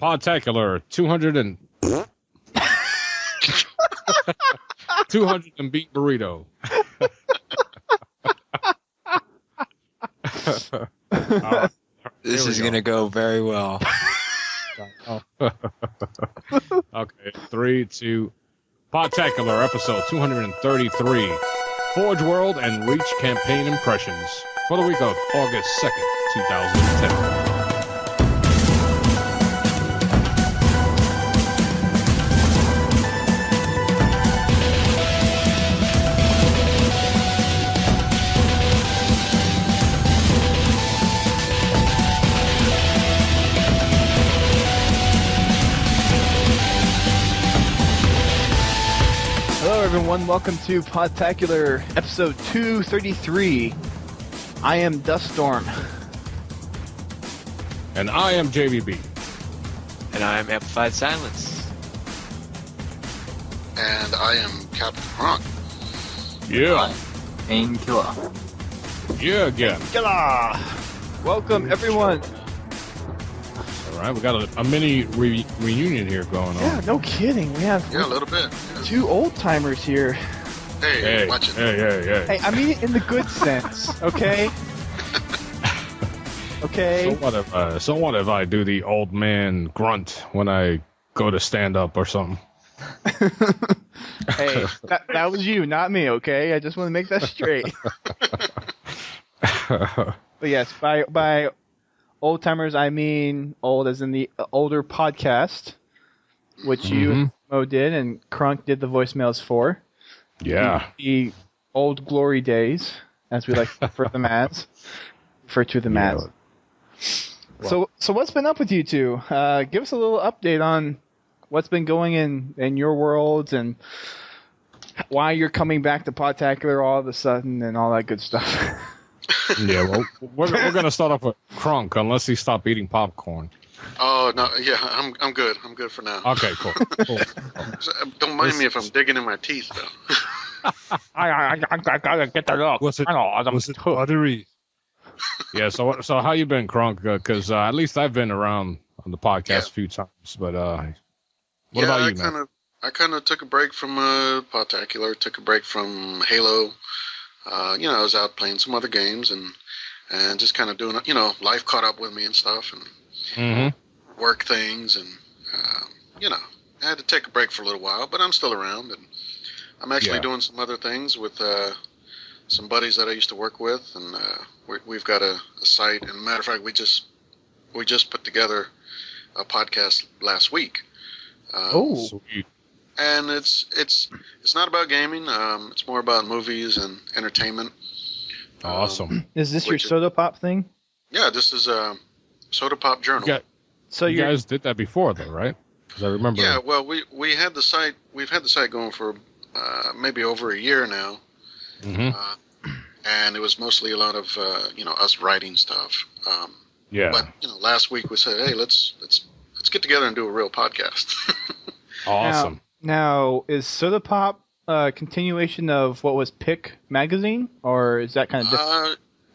Podtacular 200 and 200 and Bean Burrito. This is going to go very well. Okay, 3, 2. Podtacular episode 233. Forge World and Reach campaign impressions for the week of August 2nd, 2010. Hello everyone, welcome to Podtacular episode 233. I am Duststorm. And I am JVB. And I am Amplified Silence. And I am CapnKrunk. Yeah. Painkilla. Yeah, again. Painkilla! Welcome everyone. All right, we got a mini reunion here going on. Yeah, no kidding. We have Yeah, a little bit. Yeah. two old timers here. Hey, watch it. Hey. Hey, I mean it in the good sense, okay? Okay. So what if I do the old man grunt when I go to stand up or something? Hey, that was you, not me, okay? I just want to make that straight. But yes, by old timers, I mean old as in the older podcast, which you and Mo did, and Krunk did the voicemails for. Yeah. The old glory days, as we like to refer to them as. So what's been up with you two? Give us a little update on what's been going in your worlds and why you're coming back to Podtacular all of a sudden and all that good stuff. Yeah, well, we're going to start off with Krunk, unless he stopped eating popcorn. Oh no, yeah, I'm good. I'm good for now. Okay, cool. Don't mind me if I'm digging in my teeth though. I gotta get that up. Was it buttery? Yeah, so how you been, Krunk? Because at least I've been around on the podcast a few times. But what about you, man? I kind of took a break from Podtacular. Took a break from Halo. I was out playing some other games and just kind of doing, life caught up with me and stuff and work things and I had to take a break for a little while, but I'm still around and I'm actually doing some other things with some buddies that I used to work with, and we've got a site. And matter of fact, we just put together a podcast last week. Sweet. And it's not about gaming. It's more about movies and entertainment. Awesome. Is this your Soda Pop thing? Yeah, this is a Soda Pop Journal. You guys did that before, though, right? Because I remember. Yeah, well, we had the site. We've had the site going for maybe over a year now. And it was mostly a lot of us writing stuff. But last week we said, hey, let's get together and do a real podcast. Awesome. Now, is Soda Pop a continuation of what was Pick magazine, or is that kind of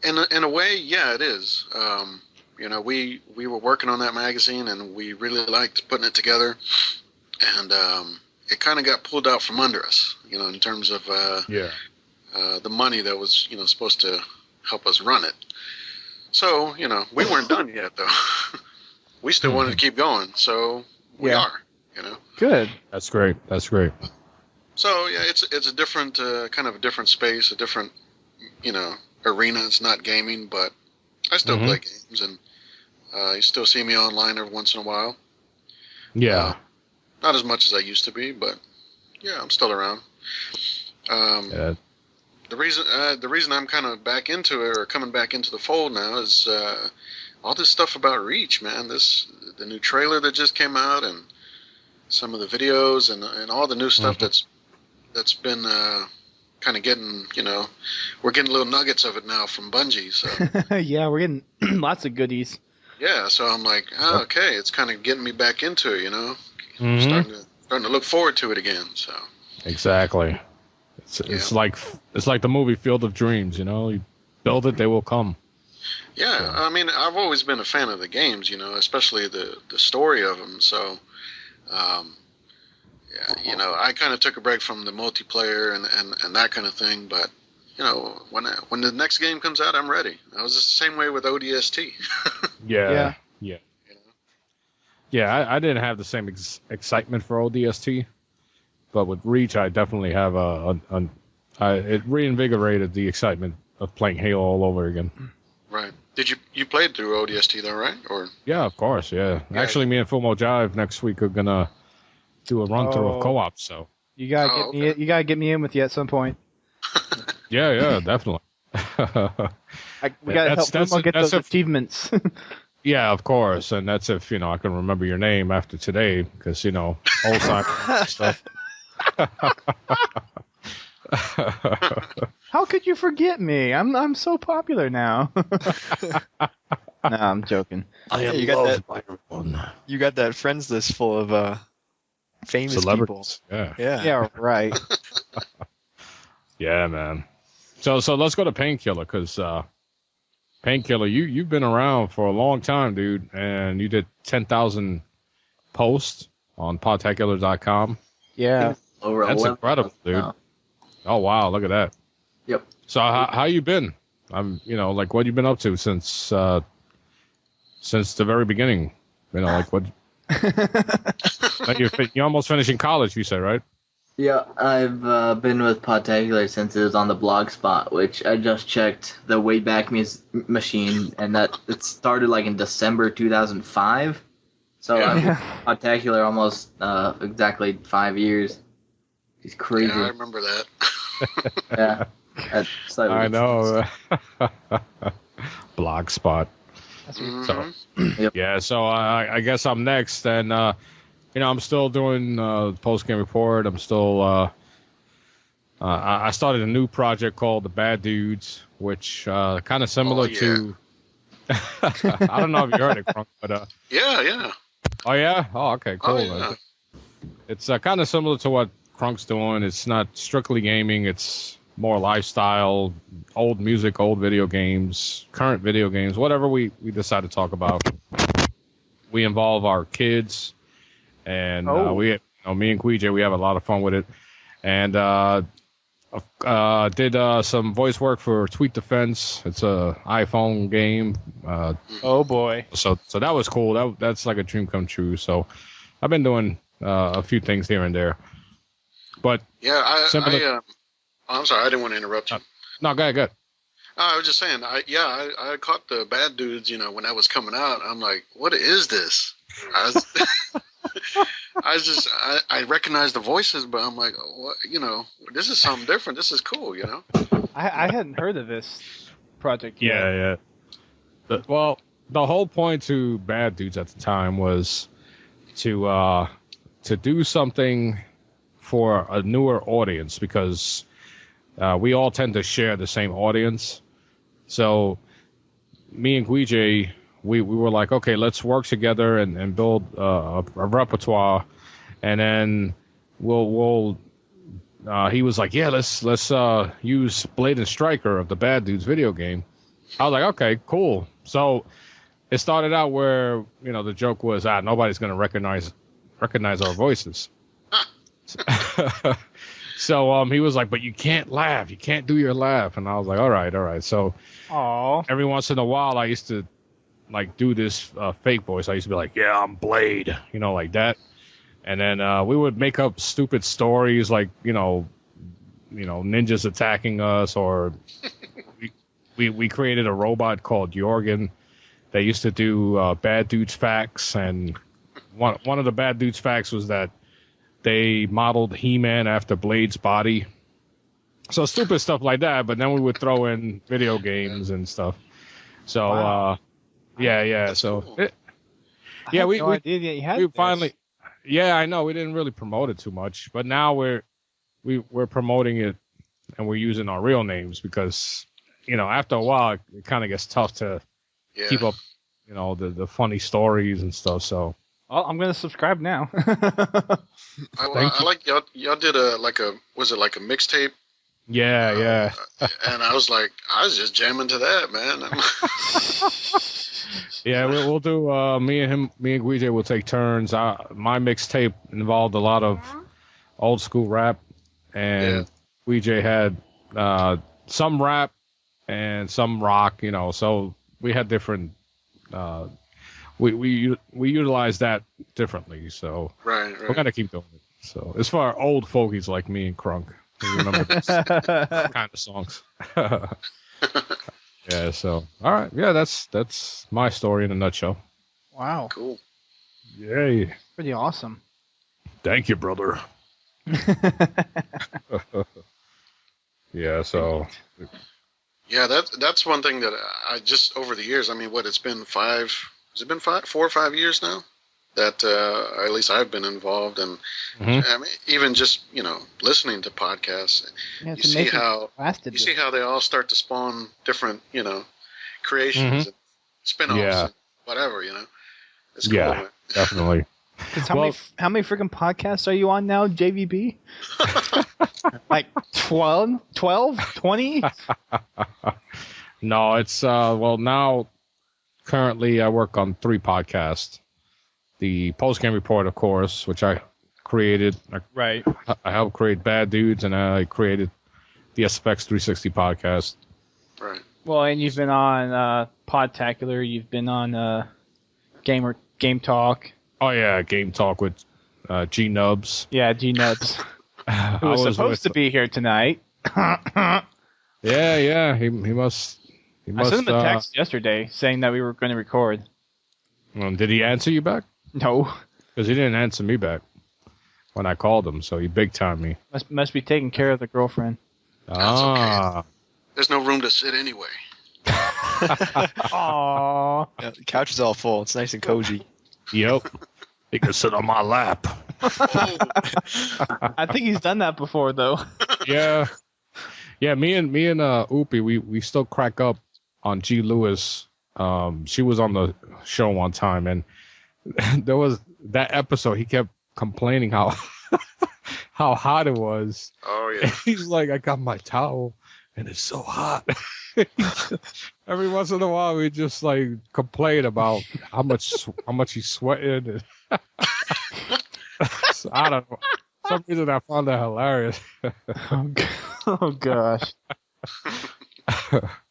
different? In a way, yeah, it is. We were working on that magazine, and we really liked putting it together, and it kind of got pulled out from under us, in terms of the money that was supposed to help us run it. So we weren't done yet, though. We still wanted to keep going, so we are. Good. That's great. So yeah, it's a different kind of a different space, a different arena. It's not gaming, but I still play games, and you still see me online every once in a while. Yeah. Not as much as I used to be, but yeah, I'm still around. The reason I'm kind of back into it, or coming back into the fold now, is all this stuff about Reach, man. The new trailer that just came out, and some of the videos, and all the new stuff that's been kind of getting, we're getting little nuggets of it now from Bungie. So yeah, we're getting lots of goodies. Yeah, so I'm like, okay, it's kind of getting me back into it, starting to look forward to it again. So exactly. It's like the movie Field of Dreams, you build it, they will come. Yeah, So. I mean, I've always been a fan of the games, especially the story of them. So, yeah, I kind of took a break from the multiplayer and that kind of thing. But when the next game comes out, I'm ready. I was the same way with ODST. Yeah. You know? Yeah, I didn't have the same excitement for ODST, but with Reach, I definitely have it reinvigorated the excitement of playing Halo all over again. Right. Did you played through ODST though, right? Or Yeah, of course, yeah. Yeah. Actually, me and Fumo Jive next week are gonna do a run through of co-op. So You gotta Oh, get me. You gotta get me in with you at some point. yeah, definitely. We gotta help Fumo get those achievements. Yeah, of course, and that's if I can remember your name after today, because Alzheimer's and stuff. How could you forget me? I'm so popular now. No, I'm joking. You got that friends list full of famous people. Celebrities. Yeah. Yeah, right. Yeah, man. So let's go to Painkiller, because Painkiller, you've been around for a long time, dude, and you did 10,000 posts on Podtacular.com. Yeah. Over That's 11 incredible, dude. now. Oh wow, look at that. Yep. So how you been? Like what you been up to since the very beginning? Like what? You're almost finishing college, you said, right? Yeah, I've been with Podtacular since it was on the blog spot, which I just checked the Wayback Machine, and that it started like in December 2005. So I've been with Podtacular almost exactly 5 years. It's crazy. yeah, I remember that. Yeah. That's slightly I know. Blog spot. Mhm. So yeah, so I guess I'm next, and I'm still doing post game report. I'm still I started a new project called the Bad Dudes, which kind of similar to. I don't know if you heard it, Krunk, but Yeah. oh yeah, oh okay, cool. Oh, yeah. It's kind of similar to what Krunk's doing. It's not strictly gaming. It's more lifestyle, old music, old video games, current video games, whatever we decide to talk about. We involve our kids, and me and Quij, we have a lot of fun with it. And did some voice work for Tweet Defense. It's a iPhone game. Oh boy. So that was cool. That's like a dream come true. So I've been doing a few things here and there. But Yeah, I'm sorry, I didn't want to interrupt you. no, go ahead. I was just saying, I caught the Bad Dudes, when that was coming out. I'm like, what is this? I recognized the voices, but I'm like, what? This is something different. This is cool, I hadn't heard of this project yet. Yeah. The whole point to Bad Dudes at the time was to do something for a newer audience, because we all tend to share the same audience. So me and Guije, we were like, okay, let's work together and build a repertoire, and then we'll he was like, yeah, let's use Blade and Striker of the Bad Dudes video game. I was like, okay, cool. So it started out where the joke was, nobody's gonna recognize our voices. So he was like, but you can't laugh. You can't do your laugh. And I was like, all right. So every once in a while, I used to like do this fake voice. I used to be like, yeah, I'm Blade, like that. And then we would make up stupid stories like, ninjas attacking us, or we created a robot called Jorgen that used to do Bad Dudes facts. And one of the Bad Dudes facts was that they modeled He-Man after Blade's body. So stupid stuff like that, but then we would throw in video games and stuff. So, Wow. Yeah. That's So, cool. We finally, yeah, I know. We didn't really promote it too much, but now we're promoting it, and we're using our real names because, after a while, it kind of gets tough to keep up, the funny stories and stuff. So. Oh, I'm gonna subscribe now. I like y'all did was it like a mixtape Yeah. And I was just jamming to that, man. Yeah, we'll do. Me and Guije will take turns. My mixtape involved a lot of old school rap, and Guije had some rap and some rock. So we had different. We utilize that differently. So right. we're gonna keep doing it. So as far old fogies like me and Krunk, we remember this kind of songs. Yeah, so all right, yeah, that's my story in a nutshell. Wow. Cool. Yay. Pretty awesome. Thank you, brother. Yeah, so Yeah, that's one thing that I just over the years, I mean, it's been 4 or 5 years now that at least I've been involved, and I mean, even just listening to podcasts, you see how they all start to spawn different creations and spin-offs and whatever, it's cool. Yeah, definitely. How many freaking podcasts are you on now, JVB? Like 12, 20? No, it's now currently I work on 3 podcasts. The post-game report, of course, which I created. Right. I helped create Bad Dudes, and I created the SFX 360 podcast. Right. Well, and you've been on Podtacular. You've been on Game Talk. Oh yeah, Game Talk with G Nubs. Yeah, G Nubs. Who was supposed to be here tonight. Yeah. He must. I sent him a text yesterday saying that we were going to record. Did he answer you back? No. Because he didn't answer me back when I called him, so he big-timed me. Must be taking care of the girlfriend. That's okay. There's no room to sit anyway. Aww. Yeah, the couch is all full. It's nice and cozy. Yep. He can sit on my lap. I think he's done that before, though. Yeah. Yeah, me and Oopie, we still crack up on G. Lewis. She was on the show one time, and there was that episode. He kept complaining how hot it was. Oh yeah. And he's like, I got my towel, and it's so hot. Every once in a while, we just like complain about how much he's sweating. And so, I don't know. For some reason, I found that hilarious. Oh gosh.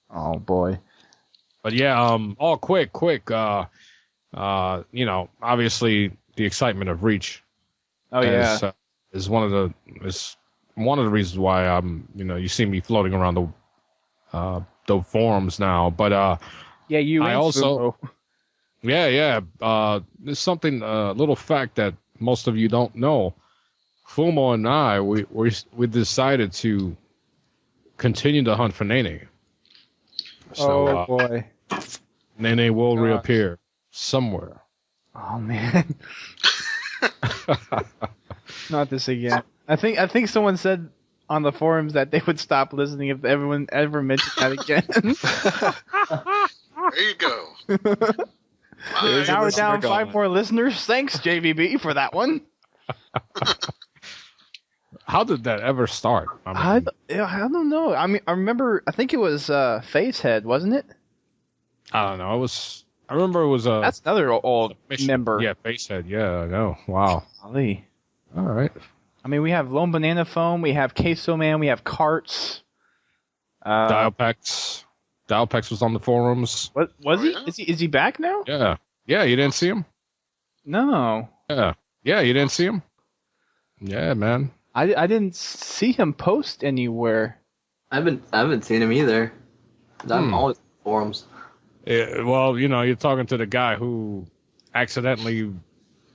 Oh boy. But yeah, quick. Obviously the excitement of Reach. Oh yeah. Is one of the reasons why I'm you see me floating around the forums now. But yeah, I also there's something a little fact that most of you don't know. Fumo and I we decided to continue to hunt for Nene. So, boy. Nene will reappear somewhere. Oh man. Not this again. I think someone said on the forums that they would stop listening if everyone ever mentioned that again. There you go. Now we're down 5 more listeners. Thanks, JVB, for that one. How did that ever start? I don't know. I mean, I remember. I think it was Facehead, wasn't it? I don't know. I remember it was a. That's another old member. Yeah, Facehead. Yeah, I know. Wow. Golly. All right. I mean, we have Lone Banana Phone, we have Queso Man, we have Carts. Dialpex. Dialpex was on the forums. What was he? Is he back now? Yeah. Yeah, you didn't see him? No. Yeah. Yeah, you didn't see him? Yeah, man. I didn't see him post anywhere. I haven't seen him either. I'm always on forums. Yeah, well, you're talking to the guy who accidentally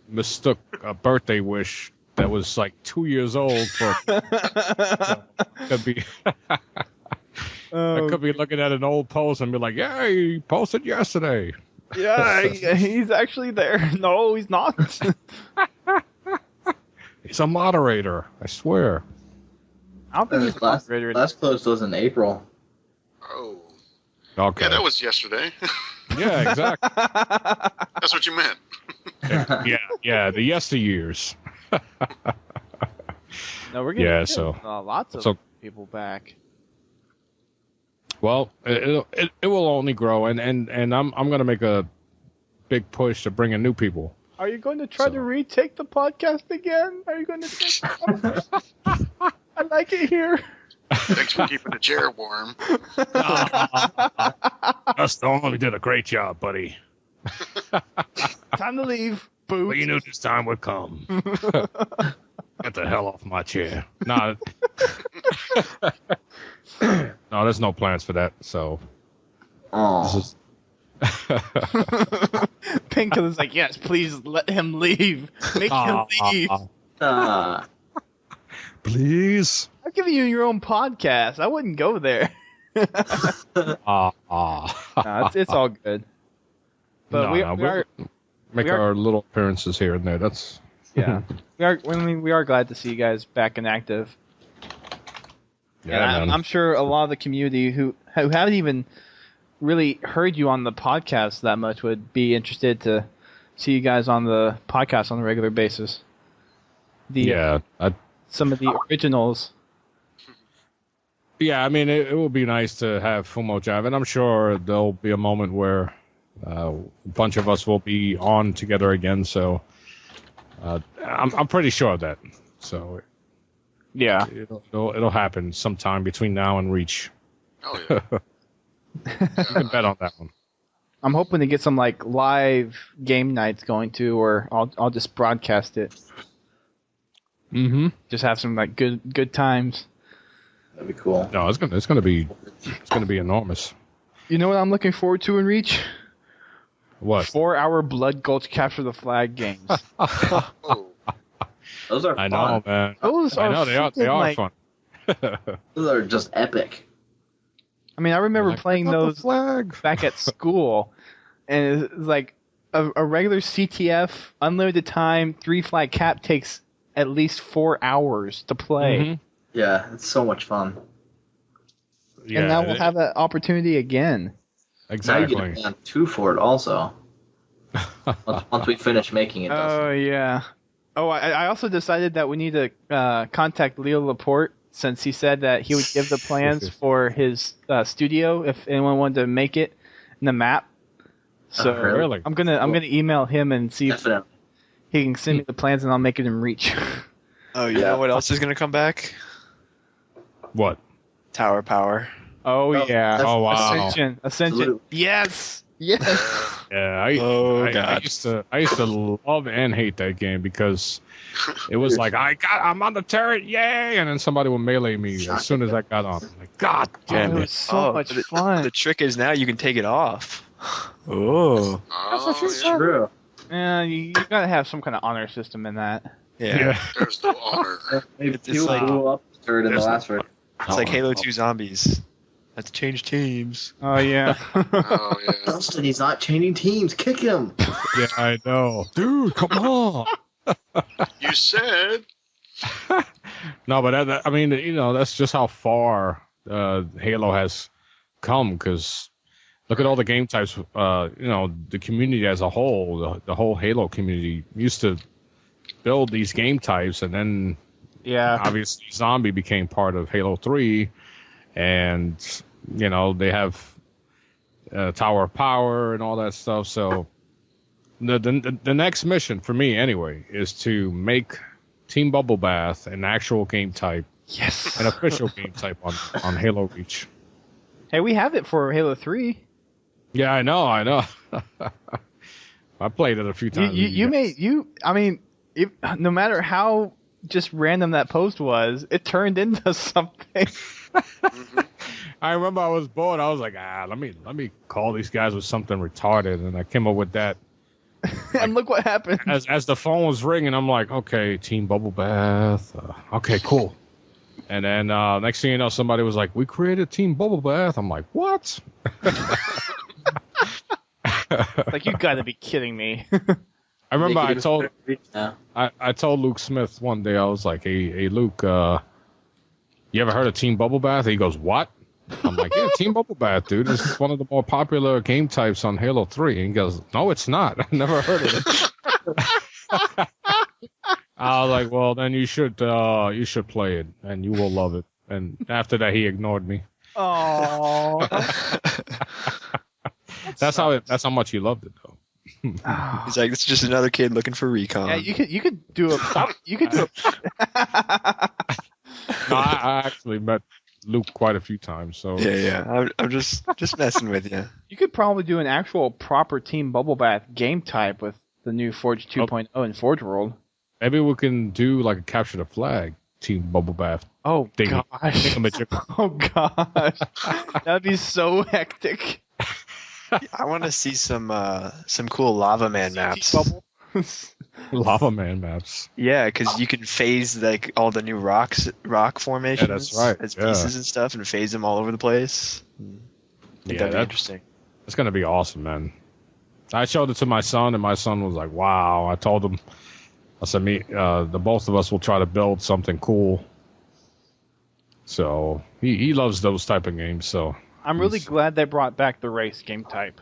mistook a birthday wish that was like 2 years old for. Could be. I could be looking at an old post and be like, "Yeah, he posted yesterday." Yeah, he's actually there. No, he's not. He's a moderator, I swear. I don't think he's a moderator. Last post was in April. Oh. Okay. Yeah, that was yesterday. Yeah, exactly. That's what you meant. Yeah, the yesteryears. No, we're getting lots of people back? Well, it will only grow, and I'm going to make a big push to bring in new people. Are you going to try to retake the podcast again? Are you going to take the podcast? I like it here. Thanks for keeping the chair warm. Stone, we did a great job, buddy. Time to leave. Boo. Well, you knew this time would come. Get the hell off my chair. No, there's no plans for that. So, Oh. Painkilla's like, yes, please let him leave. Make him leave. Please. I'm giving you your own podcast. I wouldn't go there. It's all good. But we are make our little appearances here and there. That's we are glad to see you guys back and active. Yeah, I'm sure a lot of the community who haven't even really heard you on the podcast that much would be interested to see you guys on the podcast on a regular basis. Some of the originals. Yeah, I mean, it will be nice to have Fumo Jive, and I'm sure there'll be a moment where a bunch of us will be on together again. So I'm pretty sure of that. So yeah, it'll happen sometime between now and Reach. Oh yeah. You can bet on that one. I'm hoping to get some like live game nights going too, or I'll just broadcast it. Mm-hmm. Just have some like good times. That'd be cool. No, it's gonna be enormous. You know what I'm looking forward to in Reach? What? 4-hour Blood Gulch Capture the Flag games. Those are fun. I know, man. They are like, fun. Those are just epic. I mean, I remember playing those back at school, and it's like a regular CTF, unlimited time, 3-flag cap takes at least 4 hours to play. Mm-hmm. Yeah, it's so much fun. Yeah, and now we'll have that opportunity again. Exactly. Now you get on 2 for it also. once we finish making it. Oh, yeah. Oh, I also decided that we need to contact Leo Laporte, since he said that he would give the plans for his studio if anyone wanted to make it in the map. So really? I'm gonna email him and see if he can send me the plans, and I'll make it in Reach. Oh, you know what else is going to come back? What? Tower Power. Oh yeah. Oh wow. Ascension. Absolutely. Yes. Yes. Yeah, God. I used to love and hate that game because it was like I'm on the turret, yay! And then somebody would melee me as soon as I got on. I'm like, God damn It it! was so much fun. The trick is now you can take it off. Oh. That's true. Yeah, you gotta have some kind of honor system in that. Yeah. There's no honor. It's like- blew up the turret in the last one. It's like Halo 2 Zombies. Let's change teams. Oh yeah. Oh yeah. Dustin, he's not changing teams. Kick him. Yeah, I know, dude. Come on. You said. No, but I mean, that's just how far Halo has come. Because look at all the game types. The community as a whole, the whole Halo community used to build these game types, and then obviously Zombie became part of Halo 3, and they have Tower of Power and all that stuff. So the next mission for me anyway is to make Team Bubble Bath an actual game type. Yes. An official game type on Halo Reach. Hey, we have it for Halo 3. Yeah, I know. I played it a few times. No matter how just random that post was, it turned into something. I remember I was bored. I was like, let me call these guys with something retarded, and I came up with that. And look what happened. As the phone was ringing, I'm like, okay, Team Bubble Bath. Okay, cool. And then next thing you know, somebody was like, we created Team Bubble Bath. I'm like, what? Like, you gotta be kidding me. I remember I told Luke Smith one day, I was like, hey Luke, you ever heard of Team Bubble Bath? He goes, what? I'm like, yeah, Team Bubble Bath, dude. This is one of the more popular game types on Halo 3. And he goes, no, it's not. I've never heard of it. I was like, well, then you should play it, and you will love it. and after that he ignored me. Oh. That's how much he loved it, though. He's like, it's just another kid looking for recon. Yeah, you could do a No, I actually met Luke quite a few times. So yeah. I'm just messing with you. You could probably do an actual proper Team Bubble Bath game type with the new Forge 2.0 and Forge World. Maybe we can do like a capture the flag Team Bubble Bath. Oh Thingy. gosh! Oh gosh! That'd be so hectic. I want to see some cool Lava Man maps. Lava Man maps. Yeah, because you can phase like all the new rock formations. Yeah, that's right. As pieces and stuff, and phase them all over the place. I think that'd be interesting. It's gonna be awesome, man. I showed it to my son, and my son was like, "Wow!" I told him, I said, the both of us will try to build something cool." So he loves those type of games. So I'm really glad they brought back the race game type.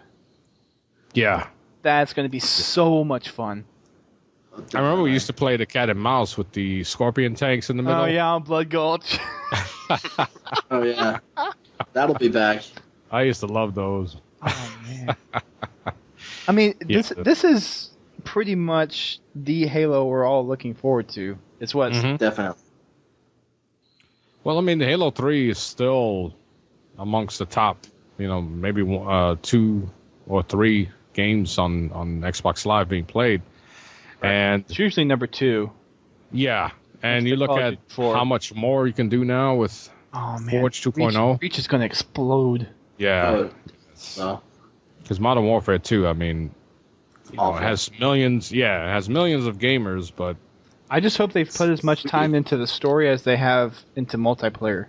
Yeah, that's going to be so much fun. I remember we used to play the cat and mouse with the scorpion tanks in the middle. Oh yeah, on Blood Gulch. Oh yeah, that'll be back. I used to love those. Oh man. I mean, this is pretty much the Halo we're all looking forward to. It's what definitely. Well, I mean, the Halo 3 is still amongst the top, maybe 2 or 3 games on Xbox Live being played. Right. And it's usually number 2. Yeah, and you look at how much more you can do now with Forge 2.0. Reach is going to explode. Yeah. Because Modern Warfare 2, I mean, it has millions. Yeah, it has millions of gamers, but I just hope they've put as much time into the story as they have into multiplayer.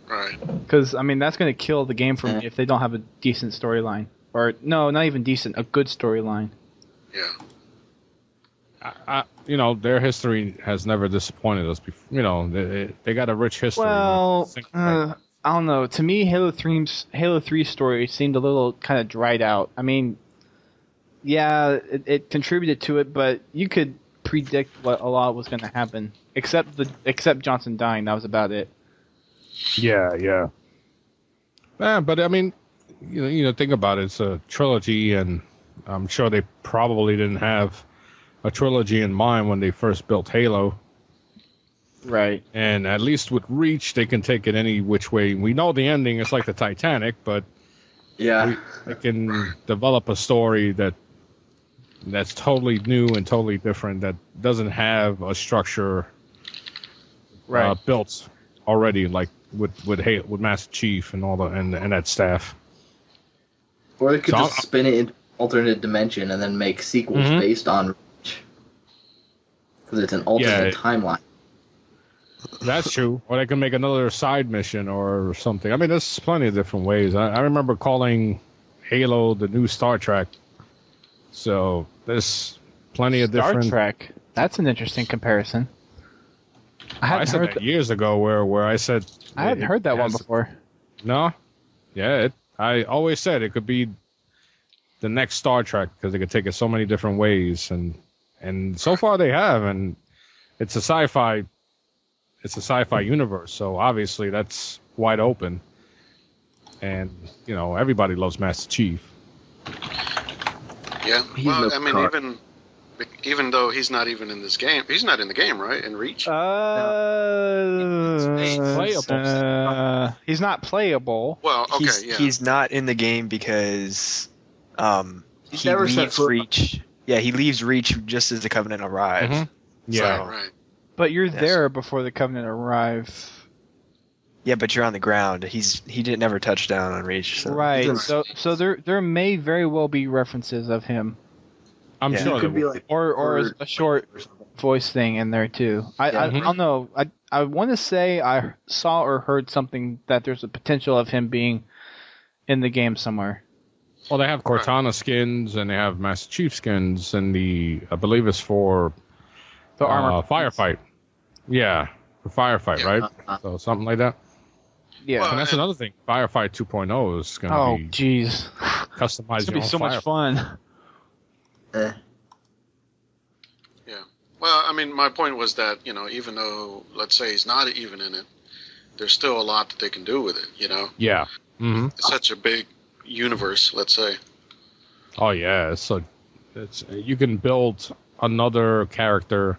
Right. Because, I mean, that's going to kill the game for me if they don't have a decent storyline. Or, no, not even decent, a good storyline. Yeah. Their history has never disappointed us before. They got a rich history. Well, I don't know. To me, Halo 3's story seemed a little kind of dried out. I mean, yeah, it contributed to it, but you could predict what a lot was going to happen, except Johnson dying. That was about it. Yeah. But I mean, think about it. It's a trilogy, and I'm sure they probably didn't have a trilogy in mind when they first built Halo. Right. And at least with Reach, they can take it any which way. We know the ending is like the Titanic, but they can develop a story that's totally new and totally different, that doesn't have a structure built already, like with Master Chief and all and that staff. Or they could just spin it in alternate dimension and then make sequels based on Reach, because it's an alternate timeline. That's true. Or they can make another side mission or something. I mean, there's plenty of different ways. I remember calling Halo the new Star Trek. So there's plenty of different... Star Trek. That's an interesting comparison. I said that years ago where I said... I hadn't heard that one before. No? Yeah, I always said it could be the next Star Trek, because they could take it so many different ways. And so far they have. And it's a sci-fi universe, so obviously that's wide open. And, everybody loves Master Chief. Yeah, well, I mean, even though he's not even in this game, he's not in the game, right? In Reach? Playable. He's not playable. Well, okay, he's not in the game because he leaves Reach. Yeah, he leaves Reach just as the Covenant arrives. Mm-hmm. Yeah, so, right. But you're there before the Covenant arrive. Yeah, but you're on the ground. He didn't never touch down on Reach. So. Right. So there may very well be references of him. I'm sure it could be like or a short voice thing in there too. I don't know. I want to say I saw or heard something that there's a potential of him being in the game somewhere. Well, they have Cortana skins and they have Master Chief skins, and I believe it's for the armor firefight. Yeah, for firefight, right? So something like that. Yeah, well, and that's another thing. Firefight 2.0 is going to be jeez, customized. It's going to be so much fun. Yeah. Well, I mean, my point was that even though, let's say, he's not even in it, there's still a lot that they can do with it. You know. Yeah. Mm-hmm. It's such a big universe, let's say. Oh yeah, it's you can build another character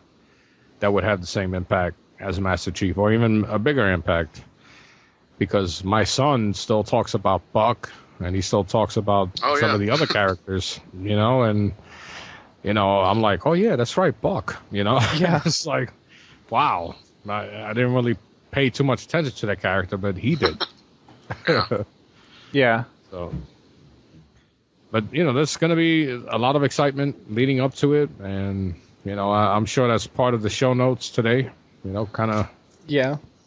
that would have the same impact as Master Chief, or even a bigger impact. Because my son still talks about Buck, and he still talks about some of the other characters, you know, and you know, I'm like, oh yeah, that's right, Buck, you know. Yeah. It's like, wow, I didn't really pay too much attention to that character, but he did. Yeah. So, but you know, there's going to be a lot of excitement leading up to it, and you know, I'm sure that's part of the show notes today. You know, kind of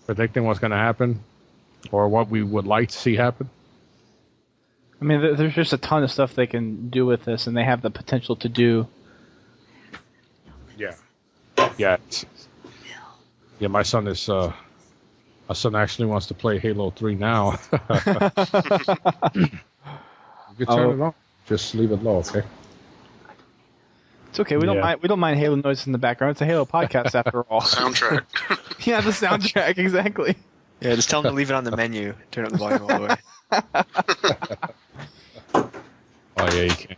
predicting what's going to happen, or what we would like to see happen. I mean, there's just a ton of stuff they can do with this, and they have the potential to do. Yeah. Yeah. Yeah, my son actually wants to play Halo 3 now. You can turn it on. Just leave it low, okay? It's okay. We don't mind Halo noises in the background. It's a Halo podcast after all. Soundtrack. Yeah, the soundtrack, exactly. Yeah, just tell them to leave it on the menu. Turn up the volume all the way. Oh yeah, you can.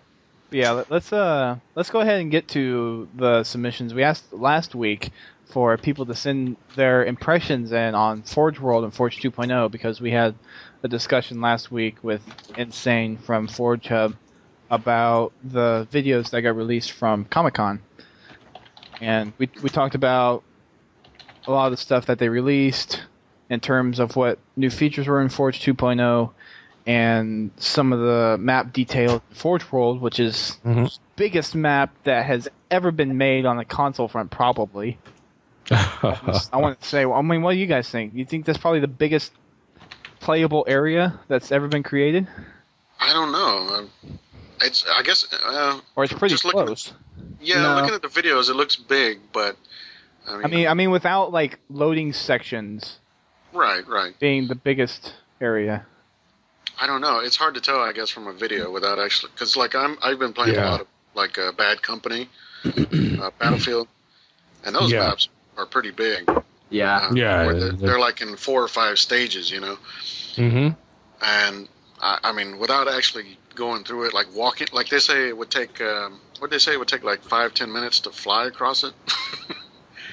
Yeah, let's go ahead and get to the submissions. We asked last week for people to send their impressions in on Forge World and Forge 2.0 because we had a discussion last week with Insane from Forge Hub about the videos that got released from Comic-Con. And we talked about a lot of the stuff that they released in terms of what new features were in Forge 2.0 and some of the map details in Forge World, which is the biggest map that has ever been made on the console front, probably. I want to say, I mean, what do you guys think? You think that's probably the biggest playable area that's ever been created? I don't know. It's, I guess, or it's pretty close. Looking at the videos, it looks big, but I mean, without like loading sections, right, being the biggest area. I don't know. It's hard to tell, I guess, from a video without actually, because like I've been playing a lot of like Bad Company, Battlefield, and those maps are pretty big. Yeah. They're like in 4 or 5 stages, you know. Mm-hmm. And I mean, without actually going through it, like walking, like they say it would take, it would take like 5-10 minutes to fly across it.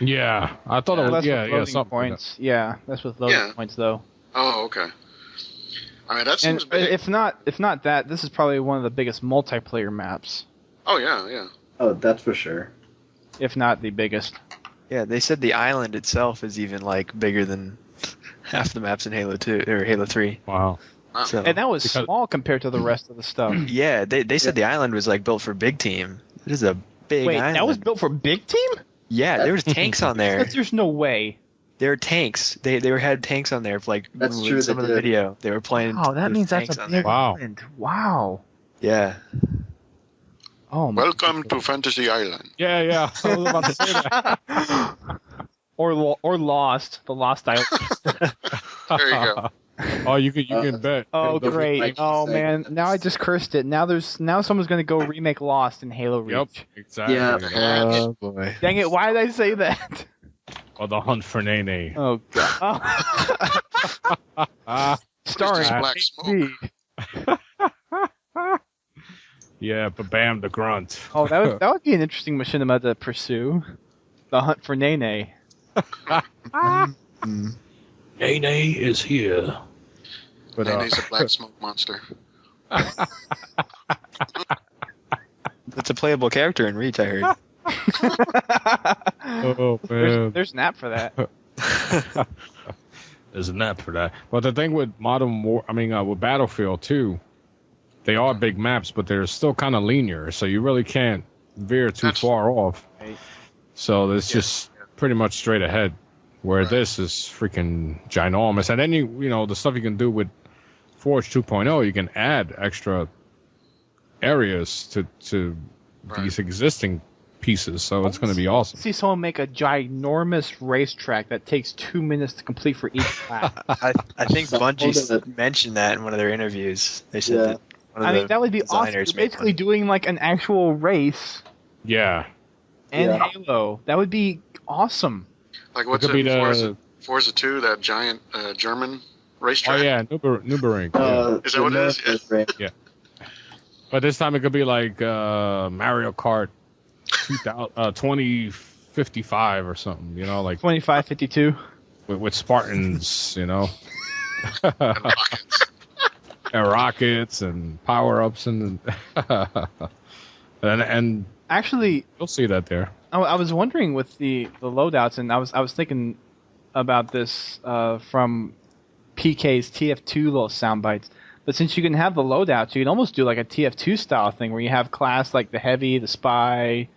Yeah, I thought it was, loading points. Like yeah, that's with loading points, though. Oh, okay. I mean, that seems big. If not that, this is probably one of the biggest multiplayer maps. Oh, yeah. Oh, that's for sure. If not the biggest. Yeah, they said the island itself is even like bigger than half the maps in Halo 2 or Halo 3. Wow. So, and that was small compared to the rest of the stuff. Yeah, they said the island was like built for big team. It is a big island. That was built for big team? Yeah, there was tanks on there. There's no way. There were tanks. They had tanks on there for like that's true, some of the video. They were playing. Oh, that means that's a big island. Wow. Yeah. Oh. Welcome to Fantasy Island. Yeah. I was about to say that. or Lost, the Lost Island. There you go. Oh, you can bet. Oh, great. Oh man, now I just cursed it. Now someone's gonna go remake Lost in Halo Reach. Yep, exactly. Yeah. Oh boy. Dang it! Why did I say that? Or the Hunt for Nene. Oh god. Starring Black Smoke. Yeah, but bam, the grunt. Oh, that would be an interesting machinima to pursue. The Hunt for Nene. Nene is here. But, Nene's a Black Smoke monster. That's a playable character in Reach, I heard. Oh man, there's an app for that. There's an app for that. But the thing with with Battlefield too, they are big maps, but they're still kind of linear, so you really can't veer too far off. Right. So it's just pretty much straight ahead. Where this is freaking ginormous, and then you know the stuff you can do with Forge 2.0, you can add extra areas to these existing pieces, so it's going to be awesome. See someone make a ginormous racetrack that takes 2 minutes to complete for each lap. I think Bungie mentioned that in one of their interviews. They said that. I mean, that would be awesome. You're basically doing like an actual race. Yeah. And Halo, that would be awesome. Like what's it? Forza 2, that giant German racetrack. Oh yeah, Nürburgring. Is that what it is? Yeah. But this time it could be like Mario Kart 2055 or something, like 2552. with Spartans, And rockets. and rockets and power ups and and Actually, you'll see that there. I was wondering with the loadouts, and I was thinking about this from PK's TF2 little sound bites. But since you can have the loadouts, you can almost do like a TF2 style thing where you have class like the heavy, the spy,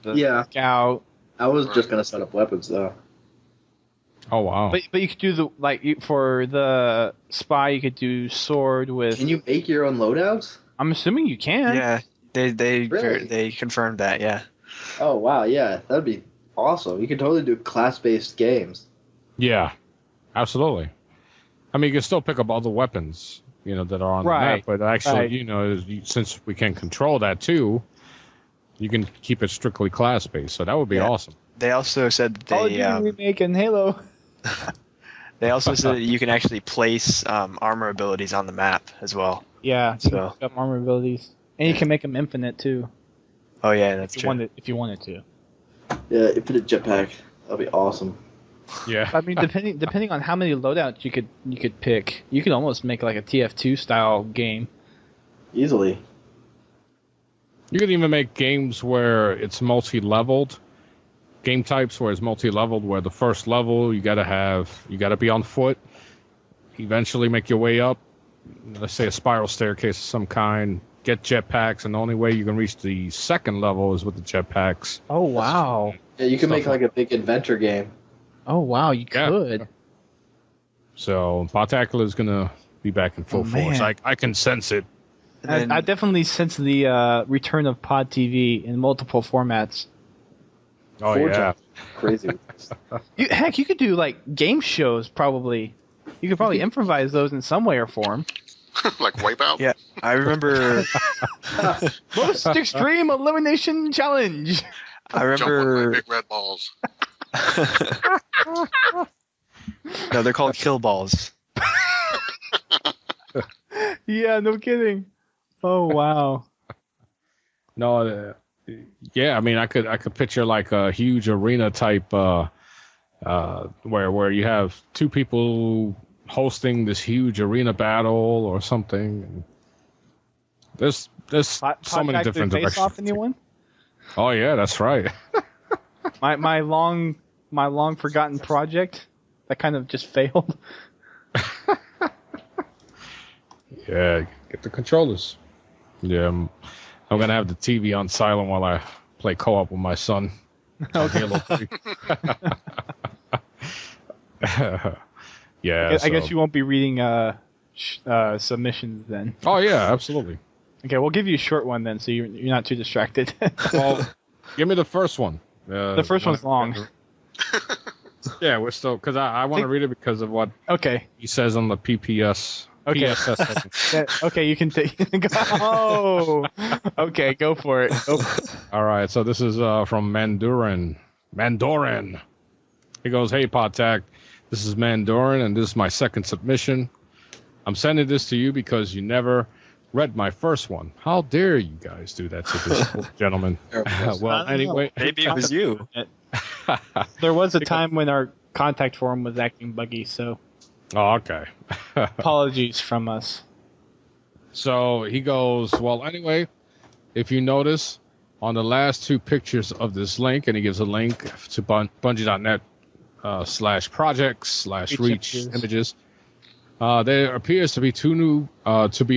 the scout. I was just gonna set up weapons though. Oh wow! But you could do for the spy, you could do sword with. Can you make your own loadouts? I'm assuming you can. Yeah, they confirmed that. Yeah. Oh wow, yeah, that'd be awesome. You could totally do class-based games. Yeah, absolutely. I mean, you can still pick up all the weapons, that are on the map, but actually, since we can control that too, you can keep it strictly class-based. So that would be awesome. They also said that Call of Duty remake and Halo. They also said that you can actually place armor abilities on the map as well. Yeah, you can pick up armor abilities, and you can make them infinite too. Oh yeah, that's true. If you wanted to. Yeah, infinite jetpack. That'd be awesome. Yeah. I mean, depending on how many loadouts you could pick, you could almost make like a TF2 style game. Easily. You could even make games where it's multi-leveled. Game types where it's multi-leveled, where the first level you gotta be on foot. Eventually make your way up. Let's say a spiral staircase of some kind. Get jetpacks, and the only way you can reach the second level is with the jetpacks. Oh wow! Yeah, you can make like a big adventure game. Oh wow, you could. So Podtacular is gonna be back in full force. I can sense it. I definitely sense the return of Pod TV in multiple formats. Oh yeah, crazy. Heck, you could do like game shows. Probably, you could probably improvise those in some way or form. Like Wipeout? Yeah, I remember. Most extreme elimination challenge. I remember. Jump on my big red balls. No, they're called kill balls. Yeah, no kidding. Oh wow. No, yeah. I mean, I could picture like a huge arena type, where you have two people hosting this huge arena battle or something. There's so many different directions. Off anyone? Oh yeah, that's right. my long forgotten project that kind of just failed. Yeah, get the controllers. Yeah, I'm gonna have the TV on silent while I play co-op with my son. Okay. Halo 3. Yeah, I guess you won't be reading submissions then. Oh yeah, absolutely. Okay, we'll give you a short one then, so you're not too distracted. Well, give me the first one. The first one's long. Yeah, we're still because I want to read it because of what he says on the PPS. Okay. PSS. Okay, you can take. Oh, okay, go for it. All right, so this is from Mandoran. He goes, "Hey, Podtac, this is Mandoran, and this is my second submission. I'm sending this to you because you never read my first one. How dare you guys do that to this gentleman?" Well, anyway, maybe it was you. There was a time when our contact form was acting buggy, so. Oh, okay. Apologies from us. So he goes, well, anyway, if you notice on the last two pictures of this link, and he gives a link to Bungie.net /projects/reach images, there appears to be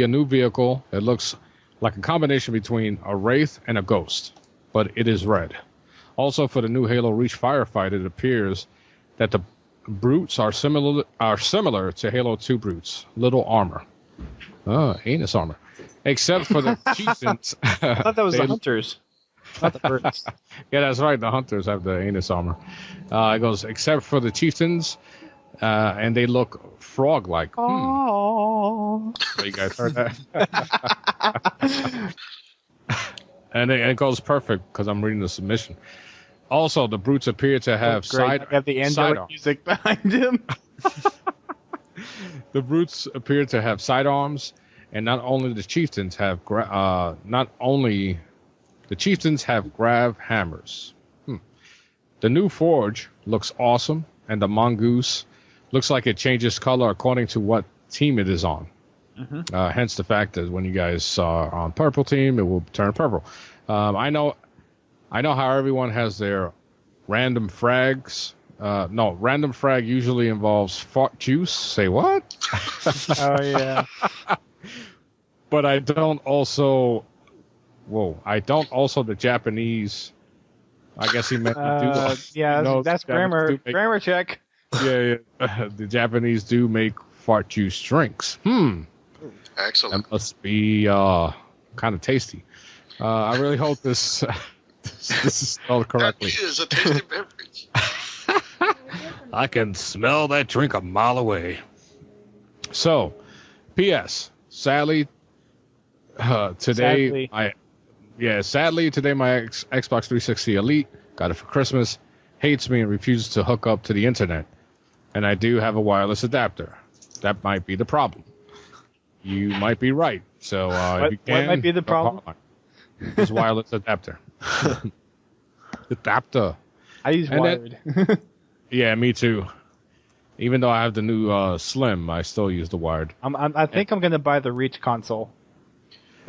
a new vehicle. It looks like a combination between a Wraith and a Ghost, but it is red. Also, for the new Halo Reach Firefight, it appears that the brutes are similar to Halo 2 brutes. Little armor. Anus armor. Except for the chieftains. I thought that was the hunters. Not the brutes. Yeah, that's right. The hunters have the anus armor. It goes, except for the chieftains, and they look frog-like. So you guys heard that? And it goes perfect because I'm reading the submission. Also, the brutes appear to have Great. I have the angelic music behind him. The brutes appear to have sidearms, and not only the chieftains have grav hammers. The new forge looks awesome, and the mongoose looks like it changes color according to what team it is on. Hence the fact that when you guys are on purple team, it will turn purple. I know how everyone has their random frags. No, random frag usually involves fart juice. Say what? Oh, yeah. But I don't also the Japanese. I guess he meant to do. Yeah, that's grammar. Grammar check. Yeah. The Japanese do make fart juice drinks. Excellent. That must be kind of tasty. I really hope this is spelled correctly. That is a tasty beverage. I can smell that drink a mile away. So, P.S. Sadly, today my Xbox 360 Elite, got it for Christmas, hates me and refuses to hook up to the internet. And I do have a wireless adapter. That might be the problem. You might be right. So, if you can, what might be the problem? This wireless adapter. Adapter. I use wired. Yeah, me too. Even though I have the new Slim, I still use the wired. I think I'm gonna buy the Reach console.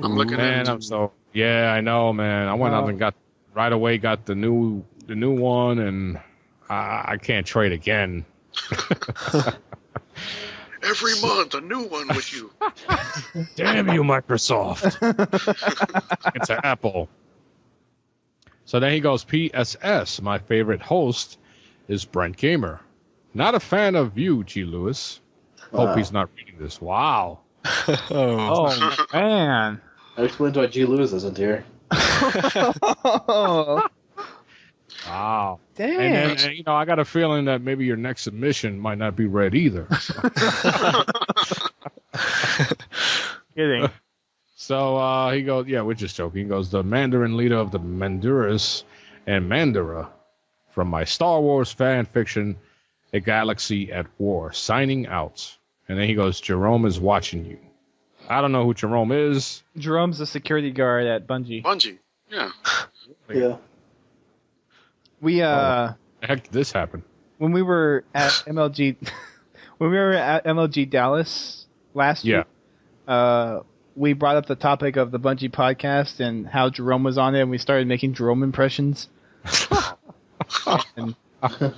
I'm looking at it. Yeah, I know, man. I went out and got the new one, and I can't trade again. Every month, a new one with you. Damn you, Microsoft. It's Apple. So then he goes, PSS, my favorite host is Brent Gamer. Not a fan of you, G. Lewis. Wow. Hope he's not reading this. Wow. Oh, man. That explains why G. Lewis isn't here. Wow. Dang. And then, I got a feeling that maybe your next submission might not be read either. Kidding. So he goes, yeah, we're just joking. He goes, the Mandarin leader of the Manduras and Mandara from my Star Wars fan fiction, A Galaxy at War, signing out. And then he goes, Jerome is watching you. I don't know who Jerome is. Jerome's the security guard at Bungie. Bungie, yeah. Yeah. We the heck did this happen? when we were at MLG Dallas last year, we brought up the topic of the Bungie podcast and how Jerome was on it, and we started making Jerome impressions. and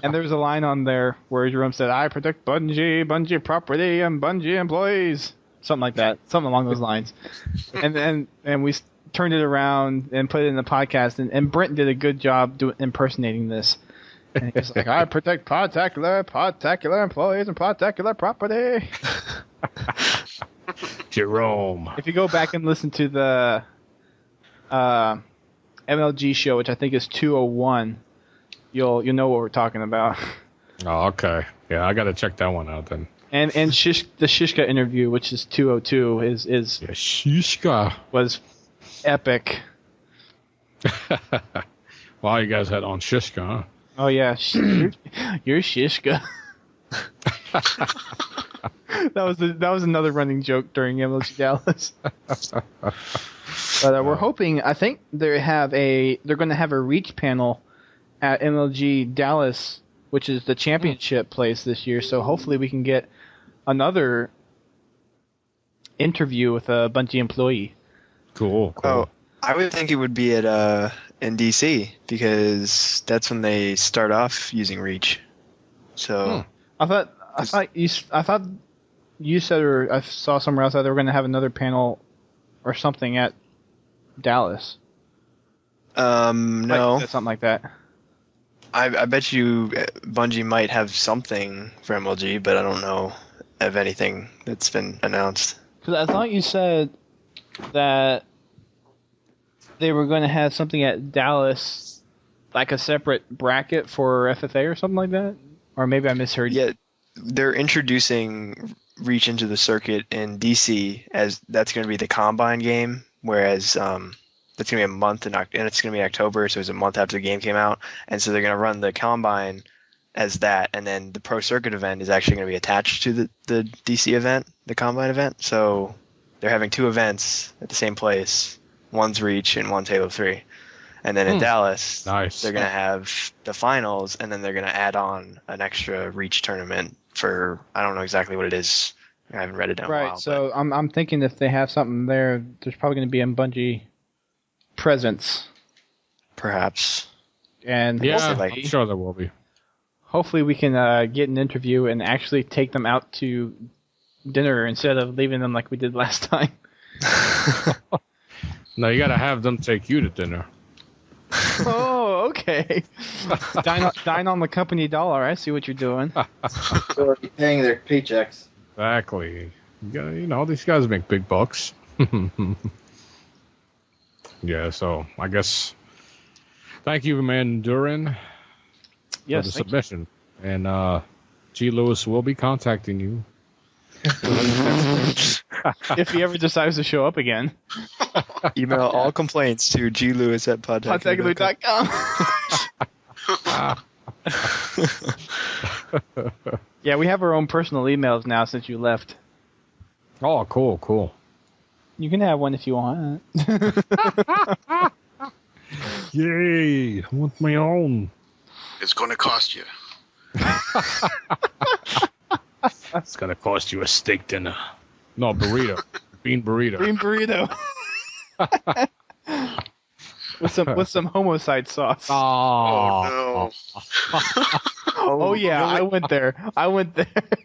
there was a line on there where Jerome said, "I protect Bungie property, and Bungie employees." Something like that. Something along those lines. And we turned it around and put it in the podcast, and Brent did a good job impersonating this. And he was like, "I protect Podtacular employees, and Podtacular property." Jerome. If you go back and listen to the MLG show, which I think is 201, you'll know what we're talking about. Oh, okay. Yeah, I got to check that one out then. And the Shishka interview, which is 202, Shishka was epic. Wow, you guys had on Shishka, huh? Oh yeah, you're Shishka. That was another running joke during MLG Dallas. But we're hoping. I think they're going to have a Reach panel at MLG Dallas, which is the championship place this year. So hopefully we can get another interview with a Bungie employee. Cool. Oh, I would think it would be at in DC because that's when they start off using Reach. So I thought you said, or I saw somewhere else that they were going to have another panel or something at Dallas. No, something like that. I bet you Bungie might have something for MLG, but I don't know of anything that's been announced. Because I thought you said that they were going to have something at Dallas, like a separate bracket for FFA or something like that? Or maybe I misheard you. Yeah, they're introducing Reach into the circuit in DC as that's going to be the Combine game, whereas the It's gonna be a month and it's gonna be October, so it's a month after the game came out, and so they're gonna run the combine as that, and then the Pro Circuit event is actually gonna be attached to the DC event, the combine event. So they're having 2 events at the same place. One's Reach and one's Halo 3. And then in Dallas, Nice. they're gonna have the finals, and then they're gonna add on an extra Reach tournament for I don't know exactly what it is. I haven't read it in a while. Right. So I'm thinking if they have something there, there's probably going to be a Bungie presence. Perhaps. And Yeah, Hopefully. I'm sure there will be. hopefully we can get an interview and actually take them out to dinner instead of leaving them like we did last time. No, you got to have them take you to dinner. Oh, okay. dine on the company dollar. I see what you're doing. They're already paying their paychecks. Exactly. You know, these guys make big bucks. Yeah, so I guess thank you, man, Durin, Yes, for the thank submission. And G. Lewis will be contacting you. if he ever decides to show up again. Email all complaints to glewis@podtacular.com. Podtacular.com. Yeah, we have our own personal emails now since you left. Oh, cool. You can have one if you want. Yay, I want my own. It's going to cost you. It's going to cost you a steak dinner. No, burrito. Bean burrito. Bean burrito. with some homicide sauce. Oh, No. Oh yeah, I went there.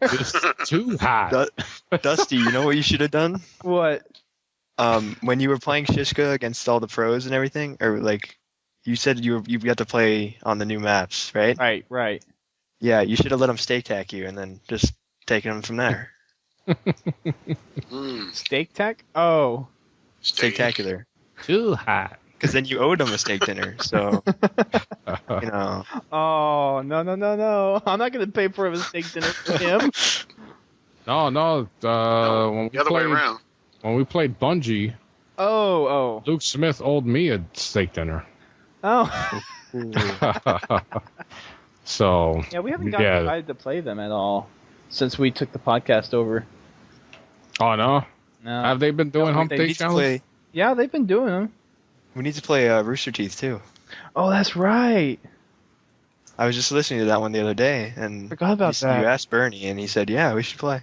It's too hot. Dusty, you know what you should have done? What? When you were playing Shishka against all the pros and everything, or like you said you got to play on the new maps, right? Right. Yeah, you should have let them steak tack you and then just taken them from there. Steak tack? Oh. Steaktacular. Too hot. Because then you owed them a steak dinner, so you know. Oh, no. I'm not going to pay for a steak dinner for him. No. When The other way around. When we played Bungie, Oh. Luke Smith owed me a steak dinner. Oh. So Yeah, we haven't gotten invited to play them at all since we took the podcast over. Oh no. No. Have they been doing hump day challenge? Yeah, they've been doing them. We need to play Rooster Teeth too. Oh, that's right. I was just listening to that one the other day, and Forgot about that. you asked Bernie, and he said, "Yeah, we should play."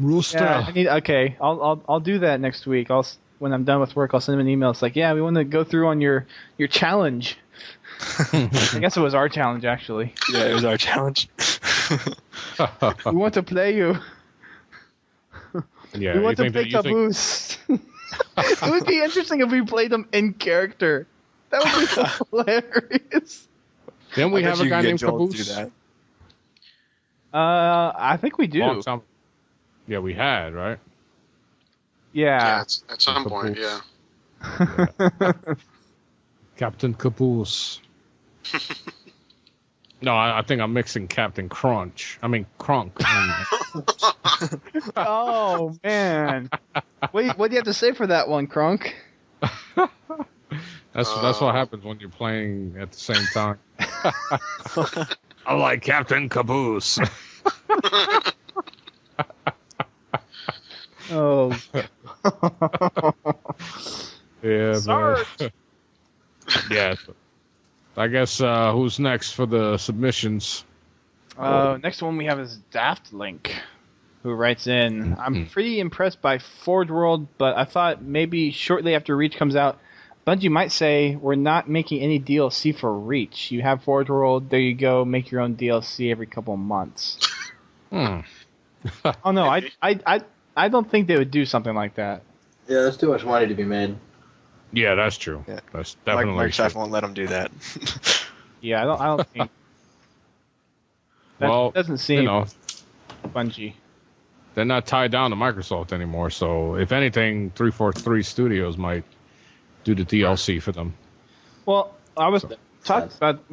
Rooster. Yeah, okay. I'll do that next week. When I'm done with work, I'll send him an email. It's like, yeah, we want to go through on your challenge. I guess it was our challenge actually. Yeah, it was our challenge. We want to play you. Yeah, We want to pick a boost. It would be interesting if we played them in character. That would be hilarious. Then we have a guy named Joel to Caboose. do that. I think we do. Long time- Yeah, we had, right? Yeah. At some point, yeah. Captain Caboose. No, I think I'm mixing Captain Crunch. I mean Krunk. Oh man. Wait, what do you have to say for that one, Krunk? That's what happens when you're playing at the same time. I like Captain Caboose. Oh. Yeah, Sarge. man. Yeah. I guess who's next for the submissions? Next one we have is Daft Link, who writes in, I'm pretty impressed by Forge World, but I thought maybe shortly after Reach comes out, Bungie might say, we're not making any DLC for Reach. You have Forge World, there you go, make your own DLC every couple of months. Oh no, I don't think they would do something like that. Yeah, there's too much money to be made. Yeah, that's true. Yeah. That's definitely Microsoft true. won't let them do that. Yeah, I don't think that Well, doesn't seem you know, Bungie. they're not tied down to Microsoft anymore. So if anything, 343 Studios might do the DLC for them. Well, we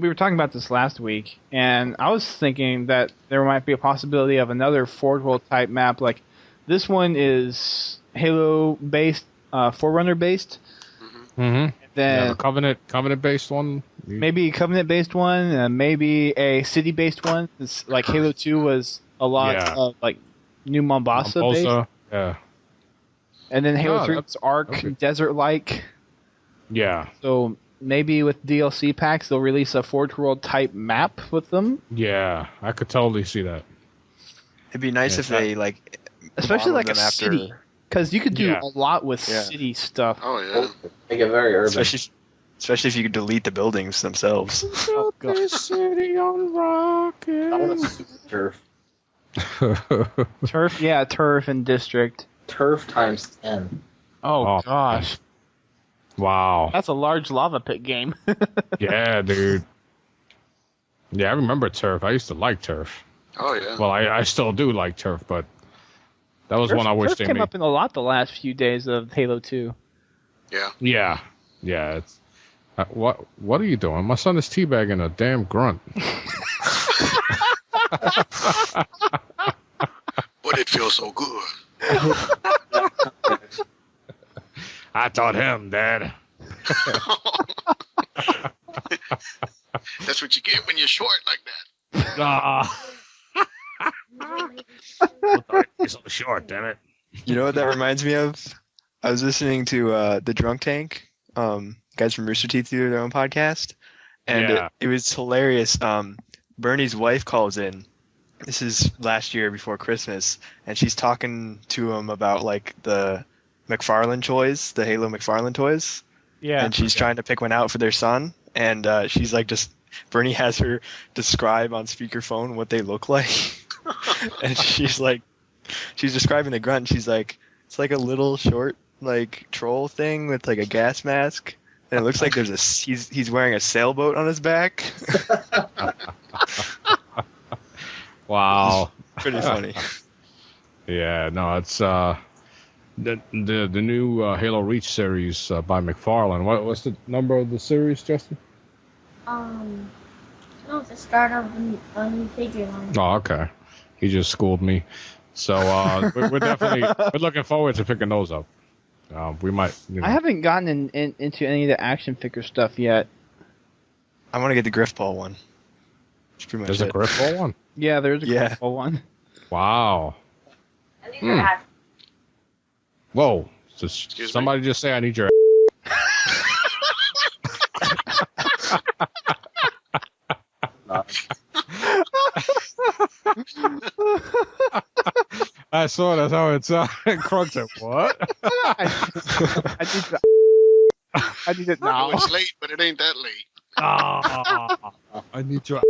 were talking about this last week, and I was thinking that there might be a possibility of another Forge World type map. Like this one is Halo based, Forerunner based, Mm-hmm. Then a Covenant-based one. maybe a Covenant-based one, maybe a city-based one. It's like Halo 2 was a lot of like New Mombasa-based. Yeah. And then Halo 3 that's was Ark, desert-like. Yeah. So maybe with DLC packs, they'll release a Forge World type map with them. Yeah, I could totally see that. It'd be nice if they like, especially like modeled a them after, city, because you could do a lot with city stuff. Oh yeah. Make it very urban. especially if you could delete the buildings themselves. Oh, God. City on I want rockets. a super turf. Turf and district. Turf times 10. Oh gosh, Wow. that's a large lava pit game. Yeah, dude. Yeah, I remember Turf. I used to like Turf. Oh yeah. Well, I still do like Turf, but that was one I wish Turf they came made. up in a lot the last few days of Halo 2. Yeah. Yeah. It's what are you doing? My son is teabagging a damn grunt. But it feels so good. I taught him, Dad. That's what you get when you're short like that. Ah. He's so short, damn it. You know what that reminds me of? I was listening to the Drunk Tank, guys from Rooster Teeth do their own podcast, and it was hilarious. Bernie's wife calls in. This is last year before Christmas, and she's talking to him about like the McFarlane toys, the Halo McFarlane toys. Yeah. And she's trying to pick one out for their son, and she's like, Bernie has her describe on speakerphone what they look like, and she's describing the grunt. And she's like, it's like a little short like troll thing with like a gas mask, and it looks like he's wearing a sailboat on his back. Wow. Pretty funny. Yeah, no, it's the new Halo Reach series by McFarlane. What's the number of the series, Justin? No, it's the start of a new figure line. Oh, okay. He just schooled me. So we're definitely looking forward to picking those up. We might. I haven't gotten into any of the action figure stuff yet. I want to get the Griff Ball one. That's pretty much There's it. a Griff Ball one. Yeah, there's a cool one. Wow. And these are action. Whoa. Excuse Somebody just say I need your. I saw that's how it sounded. Krunk said, "What?" I need it I now. know it's late, but it ain't that late. I need your.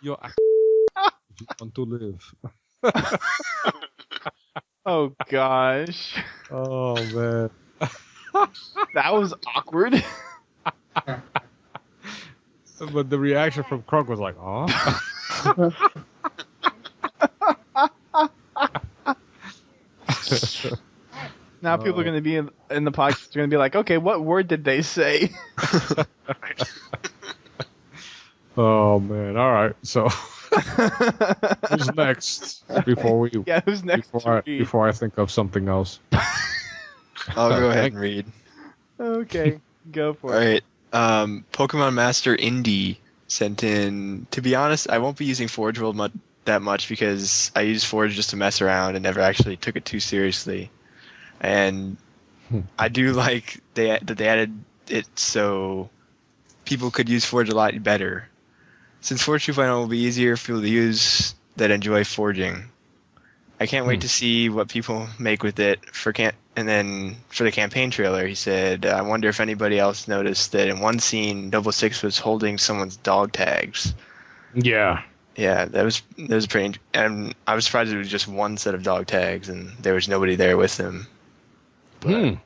Your. If you want to live. Oh gosh, Oh man. that was awkward. But the reaction from Krunk was like, "Oh." Now people are going to be in the podcast. They're going to be like, okay, what word did they say? Oh man. All right. So who's next? Before we Who's next? before I think of something else. I'll go ahead and read. Okay, go for All it. right. Pokemon Master Indy sent in. To be honest, I won't be using Forge World that much because I used Forge just to mess around and never actually took it too seriously. And I do like that they added it so people could use Forge a lot better. Since Forge 2.0 will be easier for people to use that enjoy forging. I can't wait to see what people make with it and then for the campaign trailer, he said, I wonder if anybody else noticed that in one scene, Noble 6 was holding someone's dog tags. Yeah. Yeah, that was pretty, and I was surprised it was just one set of dog tags and there was nobody there with them. But,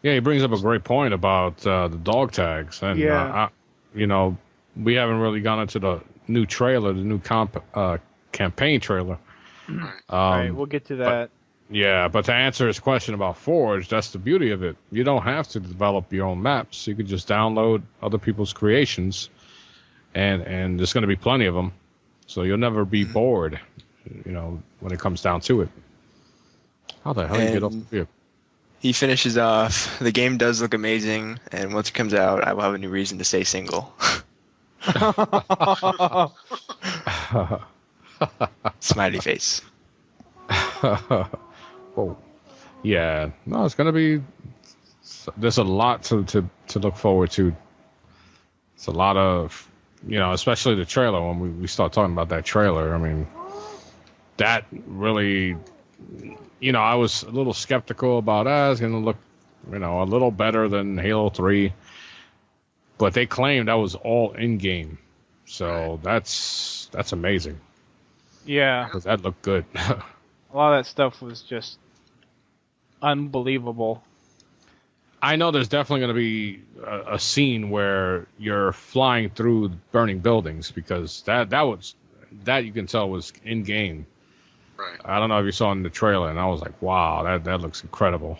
Yeah, he brings up a great point about the dog tags, and we haven't really gone into the new trailer, the new campaign trailer. All right, we'll get to that. But to answer his question about Forge, that's the beauty of it. You don't have to develop your own maps. You could just download other people's creations, and there's going to be plenty of them. So you'll never be bored, when it comes down to it. How the hell do you get off the vehicle? he finishes off. The game does look amazing, and once it comes out, I will have a new reason to stay single. Smiley face. Oh, yeah. No, it's gonna be. There's a lot to look forward to. It's a lot of, especially the trailer. When we start talking about that trailer, I mean, that really, I was a little skeptical about. It's gonna look, a little better than Halo 3, but they claimed that was all in game, so that's amazing. Yeah, Because that looked good. a lot of that stuff was just unbelievable. I know there's definitely going to be a scene where you're flying through burning buildings, because that you can tell was in game. Right. I don't know if you saw in the trailer, and I was like, wow, that looks incredible.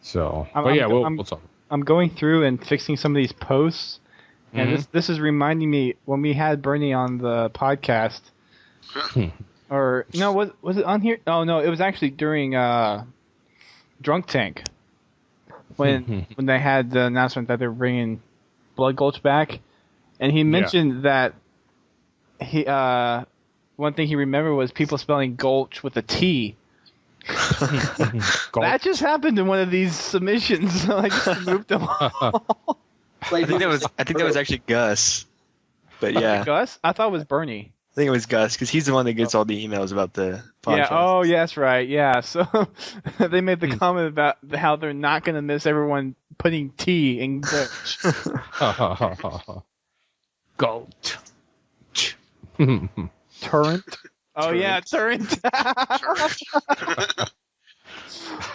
So, we'll talk. I'm going through and fixing some of these posts, and this is reminding me when we had Bernie on the podcast, or no, was it on here? Oh no, it was actually during Drunk Tank when they had the announcement that they're bringing Blood Gulch back, and he mentioned that he one thing he remembered was people spelling Gulch with a T. That just happened in one of these submissions. I just moved them all. I think that was actually Gus. But yeah, Gus? I thought it was Bernie. I think it was Gus, because he's the one that gets all the emails about the podcast. Yeah. Oh, yes, right. Yeah. So they made the comment about how they're not going to miss everyone putting T in Gulch. Goat. Turrent. Oh yeah, turret.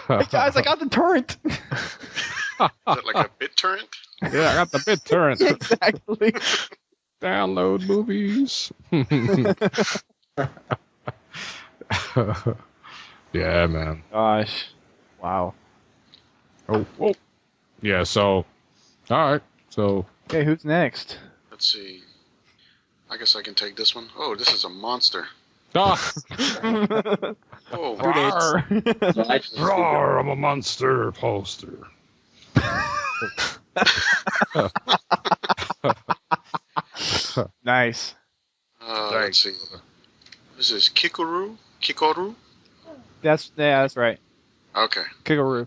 Hey guys, I got the turret. Is that like a bit turret? Yeah, I got the bit turret. Exactly. Download movies. Yeah, man. Gosh. Wow. Oh. Yeah, so, all right. So. Okay, who's next? Let's see. I guess I can take this one. Oh, this is a monster. Ah, Oh, Rawr. roar, I'm a monster poster. Nice. Let's see. This is Kikoru? That's right. Okay. Kikaroo.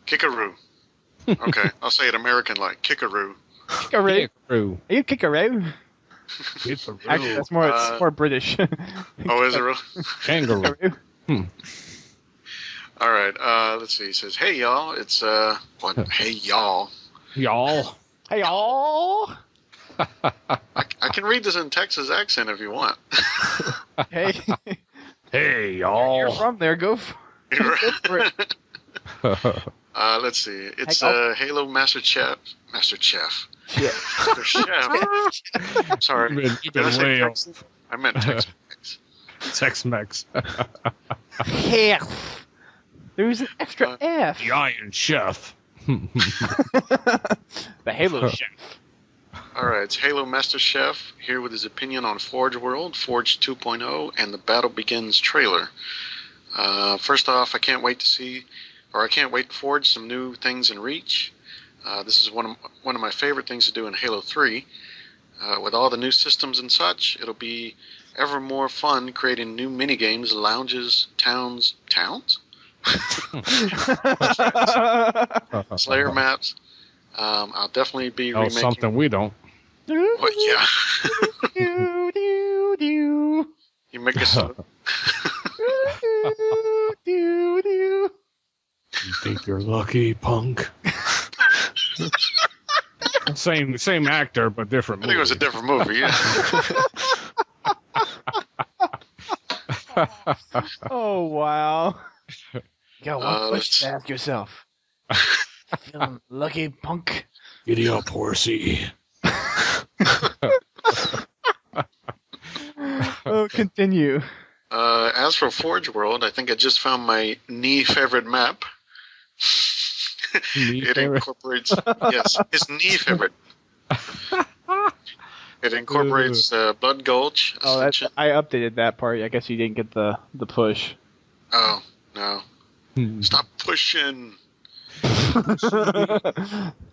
Kikoru. Okay, I'll say it American like Kikoru. Kikaroo. True. Are you Kikaroo? It's a Actually, real that's more. It's more British. Oh, is it real? kangaroo. Kikaroo. All right. Let's see. He says, "Hey y'all, it's what? Hey y'all. Y'all. Hey y'all. I can read this in Texas accent if you want." Hey. Hey, You're y'all. from there. Go for it. Let's see. It's Halo Master Chef. Master Chef. Yeah. Master Chef. Sorry. You've Did I been say way Texan? I meant Tex-Mex. Tex-Mex. Half. There's an extra F. The Iron Chef. The Halo Chef. All right, it's Halo Master Chef here with his opinion on Forge World, Forge 2.0, and the Battle Begins trailer. First off, I can't wait to forge some new things in Reach. This is one of my favorite things to do in Halo 3. With all the new systems and such, it'll be ever more fun creating new minigames, lounges, towns? Slayer maps. I'll definitely be Oh, remaking. something we don't. What? Yeah. Do. You make us. Do. You think you're lucky, punk? Same actor, but different I movie. think it was a different movie. Yeah. Oh wow. Yo, let's- let's ask yourself. Feeling lucky, punk. Giddy up, horsey. Oh, continue. As for Forge World, I think I just found my knee favorite map. Knee It favorite? incorporates his knee favorite. It incorporates Blood Gulch. Oh, that's, Ascension. I updated that part. I guess you didn't get the push. Oh no. Stop pushing.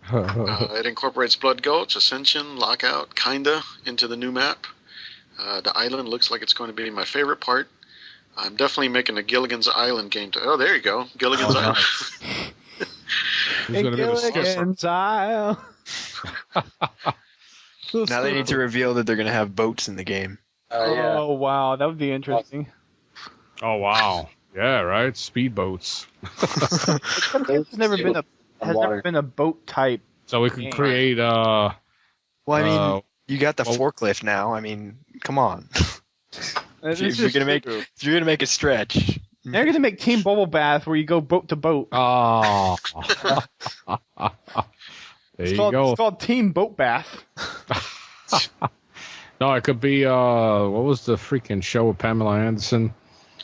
It incorporates Blood Gulch, Ascension, Lockout, kinda, into the new map. The island looks like it's going to be my favorite part. I'm definitely making a Gilligan's Island game. Oh, there you go. Gilligan's Island. Who's gonna be the skipper? Gilligan's Isle. Now they need to reveal that they're going to have boats in the game. Yeah. Oh wow, that would be interesting. Oh wow. Yeah, right. Speedboats. It's never been a boat type. So we can Yeah. create. Well, I mean, you got the forklift now. I mean, come on. If you're gonna make a stretch. They're gonna make Team Bubble Bath where you go boat to boat. Oh. There you go. It's called Team Boat Bath. No, it could be. What was the freaking show with Pamela Anderson?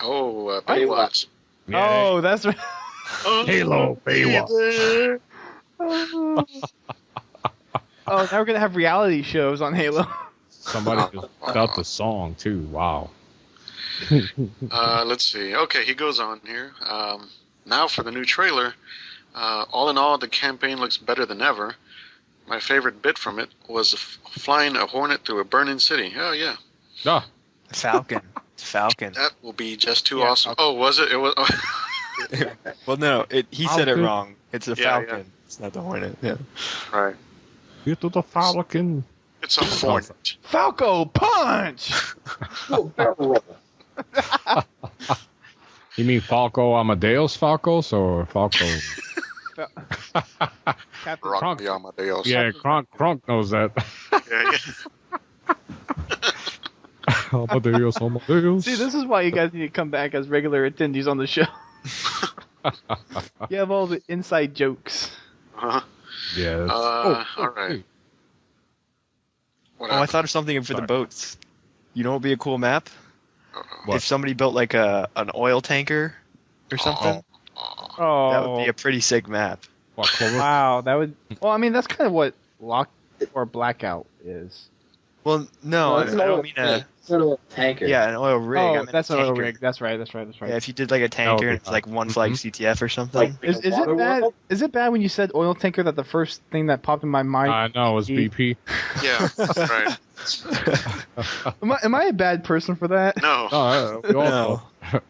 Oh, Baywatch. Yeah. Oh, that's right. Halo Baywatch. Oh, now we're gonna have reality shows on Halo. Somebody just out the song too. Wow. Let's see. Okay, he goes on here. Now for the new trailer. All in all, the campaign looks better than ever. My favorite bit from it was flying a Hornet through a burning city. Oh, yeah. Ah, Falcon. It's Falcon. That will be just too awesome. Oh, was it? It was. Well, no, he said it wrong. It's a Yeah, Falcon. yeah. It's not the Hornet. Yeah. Right. get to the Falcon. It's a Hornet. Falco Punch. You mean Falco Amadeus Falcos or Falco? Captain Rock Krunk. the Amadeus. Yeah, Krunk knows that. Yeah, Amadeus. See, this is why you guys need to come back as regular attendees on the show. You have all the inside jokes. Uh-huh. Yeah. that's- All right. hey. What Oh, I happened? thought of something for the Sorry. boats. You know what would be a cool map? What? If somebody built like an oil tanker or something, Oh, that would be a pretty sick map. What, Clover? wow, that would. Well, I mean, that's kind of what Lock or Blackout is. Well, no, I don't mean a It's not a tanker. yeah an oil rig. I Oh, meant that's a an oil tanker. rig. That's right. Yeah, if you did like a tanker and it's like one flag CTF or something. Like- Is it bad? Is it bad when you said oil tanker that the first thing that popped in my mind? I know, it was BP. Yeah, right. Am I a bad person for that? No, No, we all No.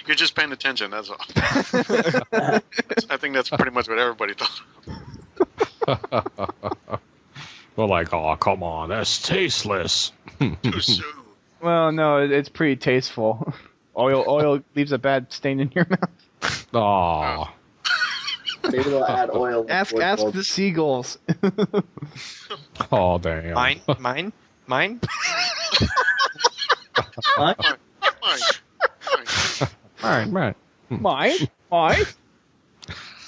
you're just paying attention, that's all. I think that's pretty much what everybody thought. We're like, oh, come on, that's tasteless. Too soon. Well, no, it's pretty tasteful. Oil leaves a bad stain in your mouth. Oh, Maybe they'll add oil. Ask the seagulls. oh, damn. Mine. Fine. Right. Mine?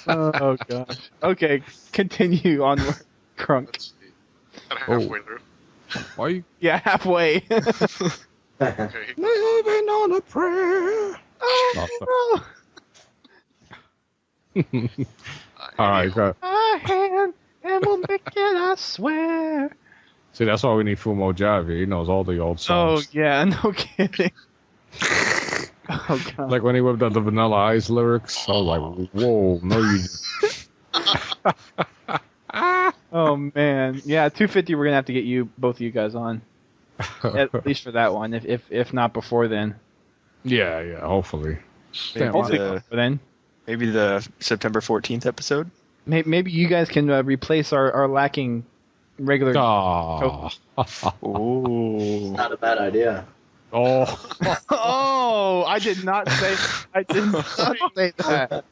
Oh gosh. Okay, continue onward, Krunk. Let's see. Got halfway through. Why you Yeah, halfway. Okay. living on a prayer? Oh, All right, go. our hand, and we'll make it, I swear. See, that's why we need Fumo Javi. He knows all the old Oh songs. yeah, no kidding. Oh god. Like when he whipped out the Vanilla Ice lyrics, I was like, whoa, no, you. Oh man, yeah, 250. We're gonna have to get both of you guys on, at least for that one. If not before then. Yeah, hopefully. Maybe Hopefully the, before then. maybe the September 14th episode. Maybe you guys can replace our lacking regular. Oh. Oh. Not a bad idea. Oh. Oh, I did not say. I did not say that.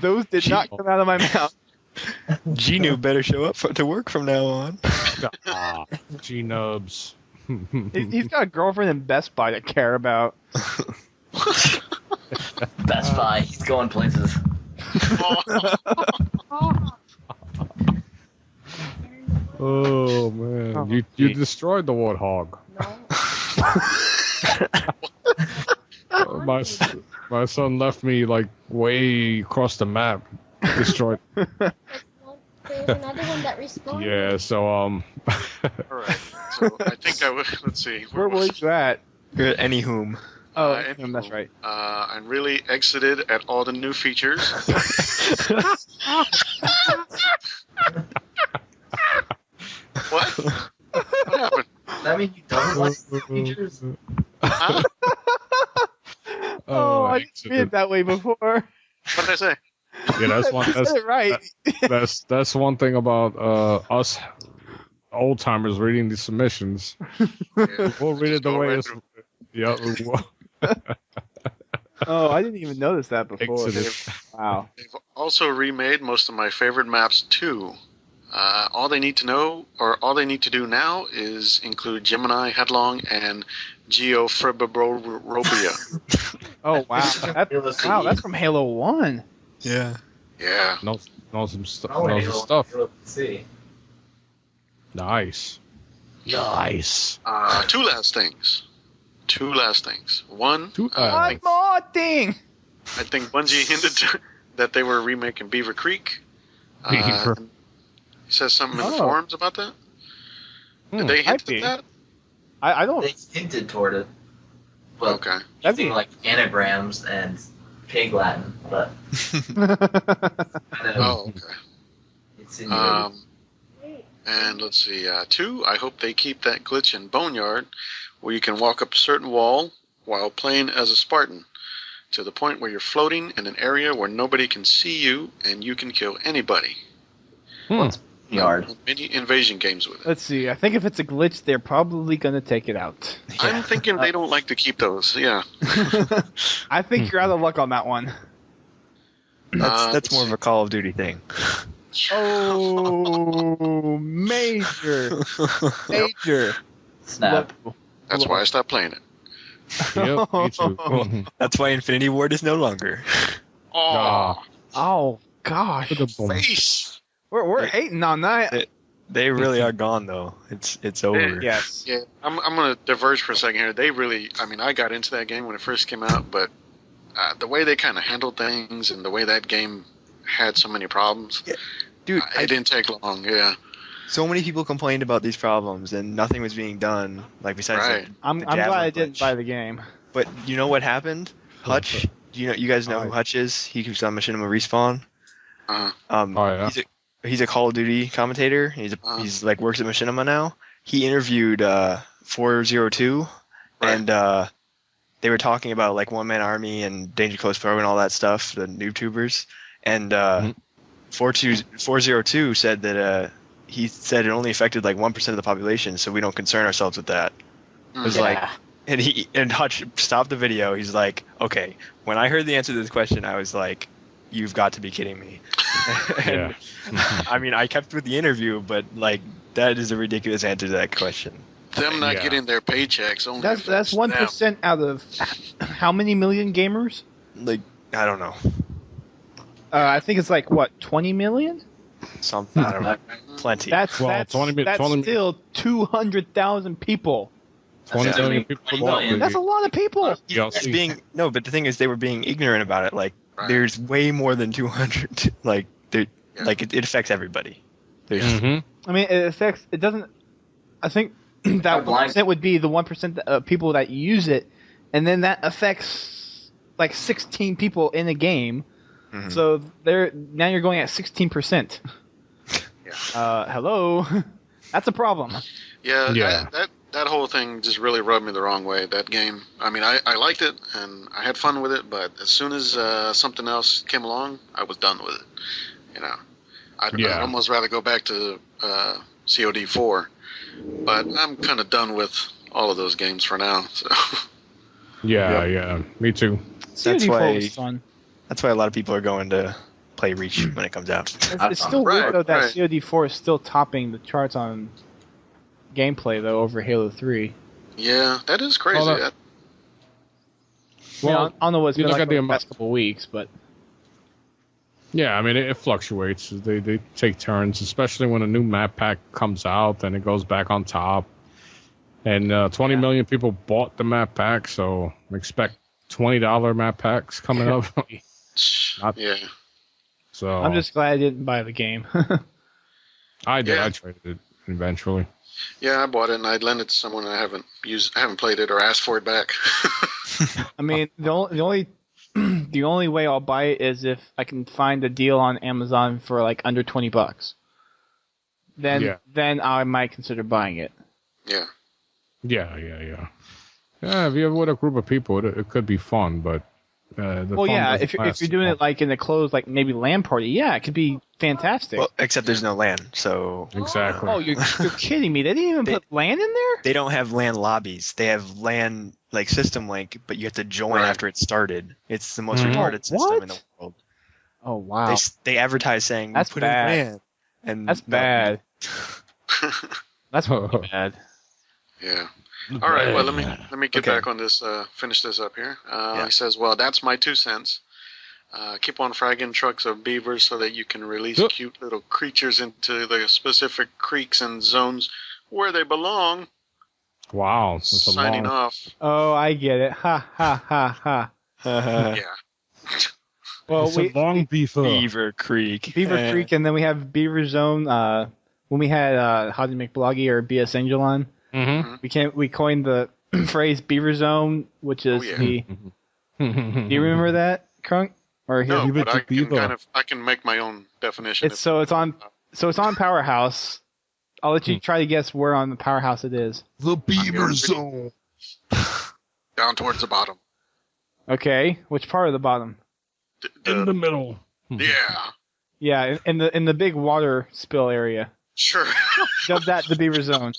Those did not come out of my mouth. Genu better show up to work from now on. G-nubs. He's got a girlfriend in Best Buy to care about. Best Buy. He's going places. Oh, man. Oh, You gee. destroyed the warthog. My son left me like way across the map. Destroyed. There's another one that respawned. All Yeah, so right. So I think I would. Let's see. Where was you at? Any whom. Oh, Anywho, that's right. I'm really exited at all the new features. What? What happened? Does that mean you don't like the features? Huh? Oh, I didn't see it that way before. What did I say? Yeah, that's one. You said it right. That's one thing about us old timers reading the submissions. Yeah. We'll read it the Go way right it's. through. Yeah. Oh, I didn't even notice that before. Exited. Wow. They've also remade most of my favorite maps too. All they need to know, or all they need to do now, is include Gemini, Headlong, and Geophriboropia. Oh, wow. That's from Halo 1. Yeah. Yeah. Know some stuff. Oh, Know some stuff. See. Nice. Nice. Two last things. One, Two One more thing. I think Bungie hinted that they were remaking Beaver Creek. Beaver. He says something in the Oh. forums about that. Did they hint might be. at that? I don't. They hinted toward it. But Okay. using like anagrams and pig Latin, but kind of Oh, okay. insinuated. And let's see. Two, I hope they keep that glitch in Boneyard where you can walk up a certain wall while playing as a Spartan to the point where you're floating in an area where nobody can see you and you can kill anybody. Yard. Many invasion games with it. Let's see. I think if it's a glitch, they're probably going to take it out. I'm thinking they don't like to keep those. Yeah. I think you're out of luck on that one. That's more of a Call of Duty thing. Oh, major. Snap. That's why I stopped playing it. Yep, me too. That's why Infinity Ward is no longer. Oh, Oh, gosh. face. We're hating on that. They really are gone though. It's over. Yes. Yeah, I'm going to diverge for a second here. They really, I mean, I got into that game when it first came out, but the way they kind of handled things and the way that game had so many problems, Dude, it didn't take long. Yeah. so many people complained about these problems and nothing was being done. Like besides, Right. the I'm glad Javelin I didn't glitch. buy the game. But you know what happened? Hutch. You guys know who Hutch is? He keeps on Machinima Respawn. Uh, Oh, yeah. He's a Call of Duty commentator. He's like works at Machinima now. He interviewed 402, Right. and they were talking about like One Man Army and Danger Close Pro and all that stuff, the noob tubers. And 402 said that he said it only affected like 1% of the population, so we don't concern ourselves with that. It was like, and Hutch stopped the video. He's like, okay, when I heard the answer to this question, I was like, you've got to be kidding me. Yeah. I mean, I kept with the interview, but like that is a ridiculous answer to that question. them not Yeah. getting their paychecks only. That's affects 1% out of how many million gamers? Like I don't know, I think it's like what, 20 million? something. I don't know, plenty. That's Well, that's, 20 that's 20 still 200,000 people. 20 That's million like people 20 bought million. That's a lot of people. Yeah, It's see. being no, but the thing is, they were being ignorant about it. Like Right. there's way more than 200. Like Yeah. like it affects everybody. There's Mhm. I mean, it affects. It doesn't. I think that blind. 1% would be the 1% of people that use it, and then that affects like 16 people in a game. Mhm. So now you're going at 16%. Hello, that's a problem. Yeah, Yeah. That whole thing just really rubbed me the wrong way. That game. I mean, I liked it and I had fun with it, but as soon as something else came along, I was done with it. You know, I'd almost rather go back to COD 4, but I'm kind of done with all of those games for now. So Yeah, me too. COD4 why- was fun. that's why a lot of people are going to play Reach when it comes out. It's still Right, weird though that right. COD4 is still topping the charts on gameplay though over Halo 3. yeah, that is crazy. Well, That- Well, I don't know what it's you been look like at the over the past couple weeks, but Yeah, I mean, it fluctuates. They take turns, especially when a new map pack comes out, then it goes back on top. And 20 million people bought the map pack, so expect $20 map packs coming up. Not- yeah. So I'm just glad I didn't buy the game. I did. Yeah. I traded it eventually. Yeah, I bought it and I lent it to someone. I haven't played it or asked for it back. I mean, the only the only way I'll buy it is if I can find a deal on Amazon for like under $20. Then I might consider buying it. Yeah. Yeah. Yeah, if you're with a group of people, it could be fun, but if you're doing it like in a closed, like maybe LAN party, yeah, it could be fantastic. Well, except there's no LAN, so Exactly. Oh, you're kidding me! They didn't even put LAN in there. they don't have LAN lobbies. They have LAN like system link, but you have to join after it started. It's the most retarded system in the world. Oh wow, They advertise saying That's put bad. in LAN, and that's bad. That's Oh. bad. Yeah. All right. Well, let me get back on this. Finish this up here. He says, "Well, that's my 2 cents. Keep on fragging trucks of beavers so that you can release cute little creatures into the specific creeks and zones where they belong." Wow. That's a Signing long... off. Oh, I get it. Ha ha ha ha. Yeah. Well, It's a long beaver. Beaver Creek. Beaver Creek, and then we have Beaver Zone. When we had How to Make Bloggy or BS Angel on, we coined the phrase Beaver Zone, which is the. Do you remember that, Krunk? Or here? No, but I can make my own definition. It's on Powerhouse. I'll let you try to guess where on the Powerhouse it is. The Beaver Zone. Down towards the bottom. Okay, which part of the bottom? In the middle. Yeah. Yeah, in the big water spill area. Sure. Dub that the Beaver Zone.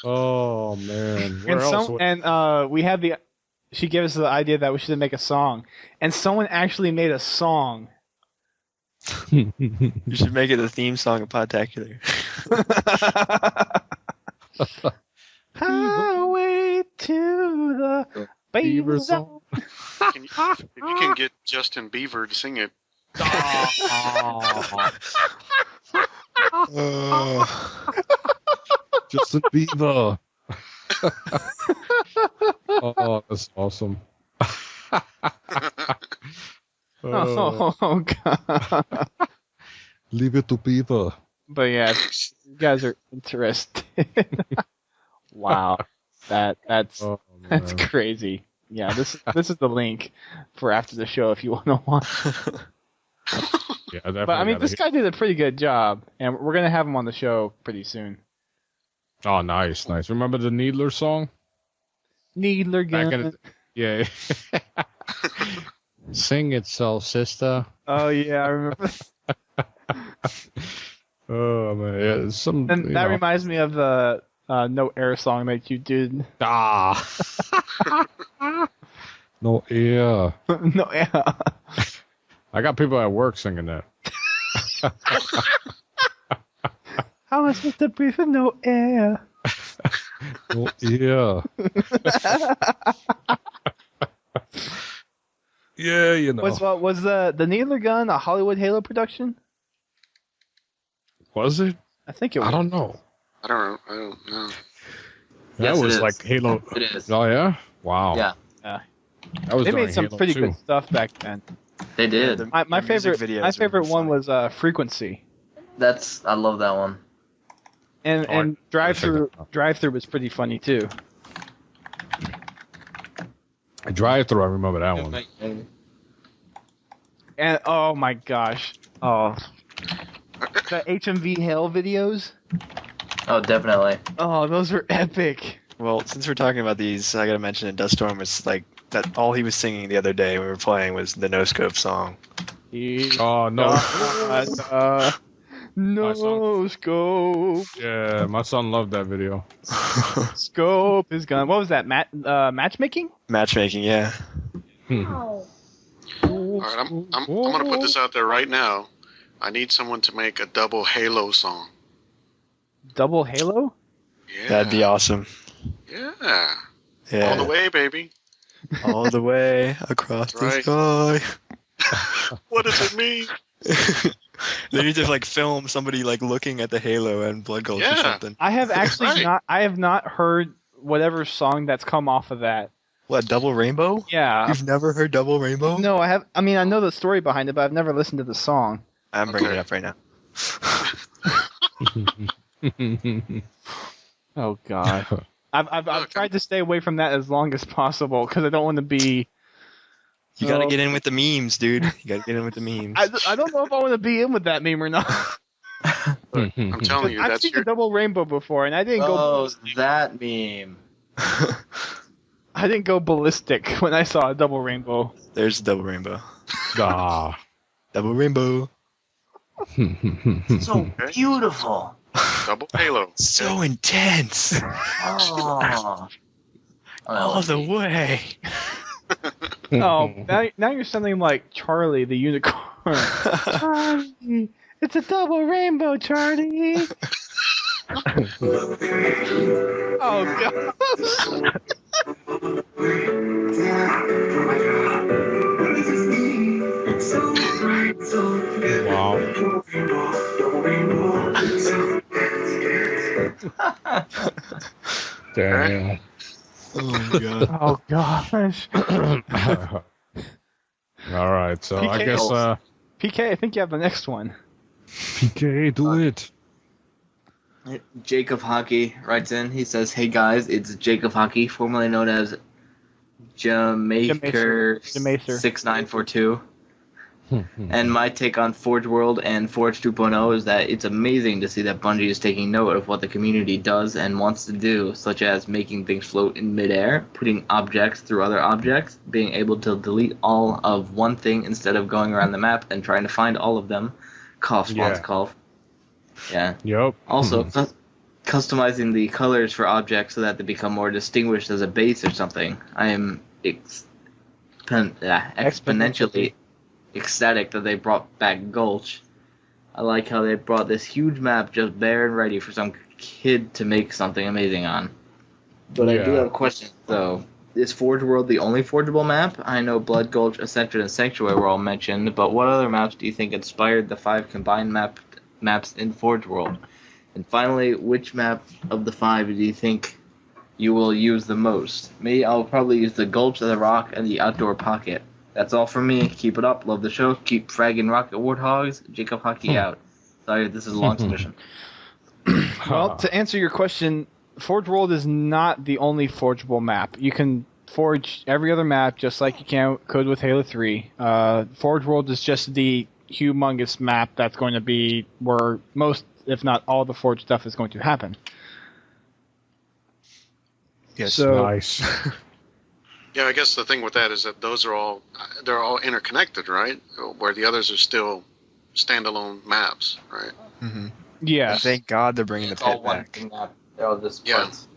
Oh man. Where else? We had the. She gave us the idea that we should make a song, and someone actually made a song. You should make it the theme song of Podtacular. Highway to the Beaver Zone. If you can get Justin Bieber to sing it. Justin Bieber. Oh, that's awesome. Oh God. Leave it to Bieber. But yeah, you guys are interested. Wow, that's crazy. Yeah, this is the link for after the show if you want to watch. Yeah, definitely. But I mean, this guy did a pretty good job, and we're gonna have him on the show pretty soon. Oh, nice. Remember the Needler song? Needler gun. Yeah. Sing it, soul sister. Oh yeah, I remember. Oh man, yeah. And that reminds me of the No Air song that you did. Ah. No air. No Air. I got people at work singing that. How am I supposed to breathe with no air? No air. Yeah, you know. Was the Needler gun a Hollywood Halo production? Was it? I think it was. I don't know. I don't know. That was like Halo. It is. Oh yeah. Wow. Yeah. That was They during made some Halo pretty 2. good stuff back then. They did. My favorite videos one was Frequency. I love that one. And Drive Through was pretty funny too. Drive Through, I remember that one. And oh my gosh, the HMV Hell videos. Oh, definitely. Oh, those were epic. Well, since we're talking about these, I gotta mention that Dust Storm was like that. All he was singing the other day when we were playing was the No Scope song. Oh no. No scope. Yeah, my son loved that video. Scope is gone. What was that? Matchmaking? Matchmaking, yeah. Oh. All right, I'm gonna put this out there right now. I need someone to make a double Halo song. Double Halo? Yeah. That'd be awesome. Yeah. Yeah. All the way, baby. All the way across the Right. sky. What does it mean? They need to like film somebody like looking at the halo and blood gulch or Yeah. something. I have actually Right. I have not heard whatever song that's come off of that. What, Double Rainbow? Yeah. You've never heard Double Rainbow? No, I have. I mean, I know the story behind it, but I've never listened to the song. I'm bringing Okay. it up right now. Oh God. I've tried to stay away from that as long as possible because I don't want to be. You gotta get in with the memes, dude. You gotta get in with the memes. I don't know if I want to be in with that meme or not. Look, I'm telling you, I've that's seen your. the double rainbow before, and I didn't go. Oh, that meme. I didn't go ballistic when I saw a double rainbow. There's double rainbow. Ah. Double rainbow. So beautiful. Double Halo. So intense. Oh. All the way. Oh, now you're sounding like Charlie the unicorn. Charlie, it's a double rainbow, Charlie. Oh gosh. Damn. Oh my god. Oh gosh. All right, so I PK. guess PK, I think you have the next one. PK, do it. Jacob Hockey writes in. He says, "Hey guys, it's Jacob Hockey, formerly known as Jamaker Jamacer. 6942. And my take on Forge World and Forge 2.0 is that it's amazing to see that Bungie is taking note of what the community does and wants to do, such as making things float in midair, putting objects through other objects, being able to delete all of one thing instead of going around the map and trying to find all of them. Cough, spawns, Yeah. cough. Yeah. Yep. Also, customizing the colors for objects so that they become more distinguished as a base or something. I am exponentially ecstatic that they brought back Gulch. I like how they brought this huge map just bare and ready for some kid to make something amazing on. But I do Yeah. have a question, though. Is Forge World the only forgeable map? I know Blood Gulch, Ascension, and Sanctuary were all mentioned, but what other maps do you think inspired the 5 combined maps in Forge World? And finally, which map of the 5 do you think you will use the most? Me, I'll probably use the Gulch, the Rock, and the Outdoor Pocket. That's all from me. Keep it up. Love the show. Keep fragging Rocket Warthogs. Jacob Hockey out. Sorry, this is a long submission. Well, to answer your question, Forge World is not the only forgeable map. You can forge every other map just like you could with Halo 3. Forge World is just the humongous map that's going to be where most, if not all, the Forge stuff is going to happen. Yes. So, Nice. Yeah, I guess the thing with that is that they're all interconnected, right? Where the others are still standalone maps, right? Mm-hmm. yeah. Thank God they're bringing the It's all pit one back. map. They're all just Yeah. parts.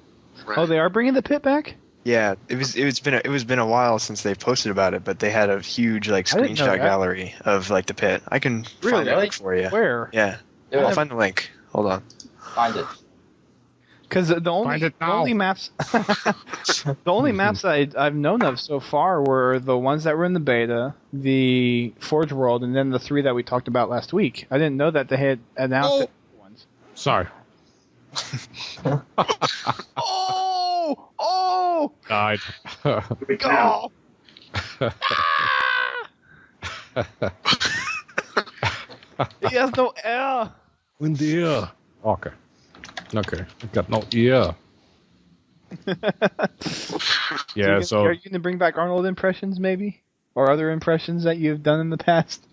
Right. Oh, they are bringing the pit back? Yeah, it was been a while since they posted about it, but they had a huge like I didn't know screenshot that. gallery of like the pit. I can Really? find the link for you. Where? Yeah, Yeah. I'll find the link. Hold on. Find it. Because the Find it now. only maps, the only maps that I've known of so far were the ones that were in the beta, the Forge World, and then the 3 that we talked about last week. I didn't know that they had announced it. Ones. Sorry. Oh! Died. Go! He has no air. In the ear. Okay. Okay. Got no ear. Yeah, so Are you going to bring back Arnold impressions, maybe? Or other impressions that you've done in the past?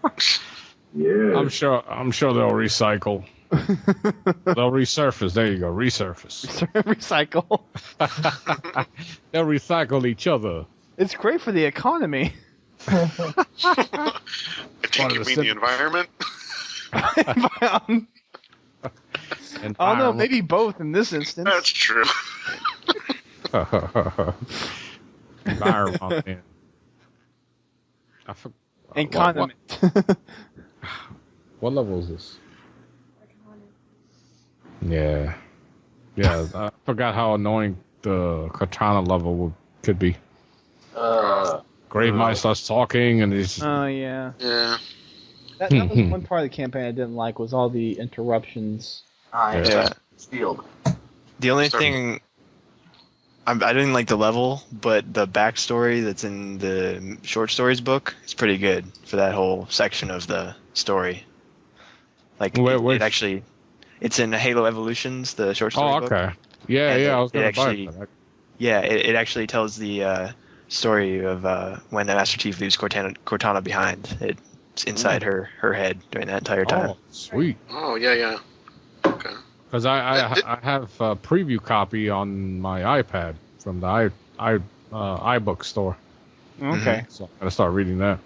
I'm sure they'll recycle. They'll resurface. There you go. Resurface. Recycle. They'll recycle each other. It's great for the economy. I think you the mean the environment. Oh no, maybe both in this instance. That's true. Environment, man. I And what- condiment. What level is this? Yeah. Yeah, I forgot how annoying the katana level could be. Grave Mine starts talking and he's Oh yeah. Yeah. That was one part of the campaign I didn't like was all the interruptions. Yeah. Field. The only Sorry. thing I didn't like the level, but the backstory that's in the short stories book is pretty good for that whole section of the story. Like Wait, it which- actually It's in Halo Evolutions, the short story Oh, book. okay. Yeah, And I was it gonna buy actually- it. Yeah, it actually tells the story of when the Master Chief leaves Cortana behind. It's inside her head during that entire time. Oh, sweet. Oh yeah. Okay. Because I have a preview copy on my iPad from the iBook store, Okay. so I'm gonna start reading that.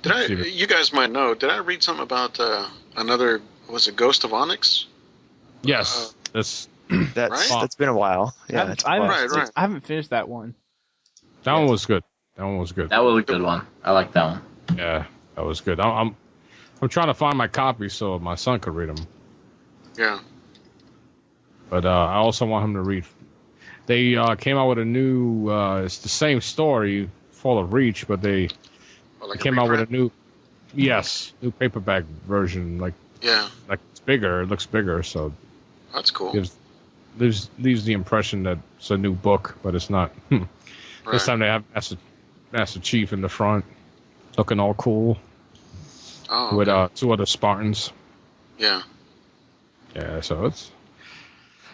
See if it- You guys might know. Did I read something about another? Was it Ghost of Onyx? Yes, this That's been a while. Yeah, it's I a while. Right. haven't finished that one. that one was good. That one was good. That was a good one. I like that one. Yeah, that was good. I'm trying to find my copy so my son could read them. Yeah. But I also want him to read. They came out with a new. It's the same story, Fall of Reach, but they Or like a came out with a reprint? new paperback version. Like Yeah, it's bigger. It looks bigger, so that's cool. leaves the impression that it's a new book, but it's not. This Right. time they have Master Chief in the front, looking all cool Oh, with okay. 2 other Spartans. Yeah. Yeah, so it's.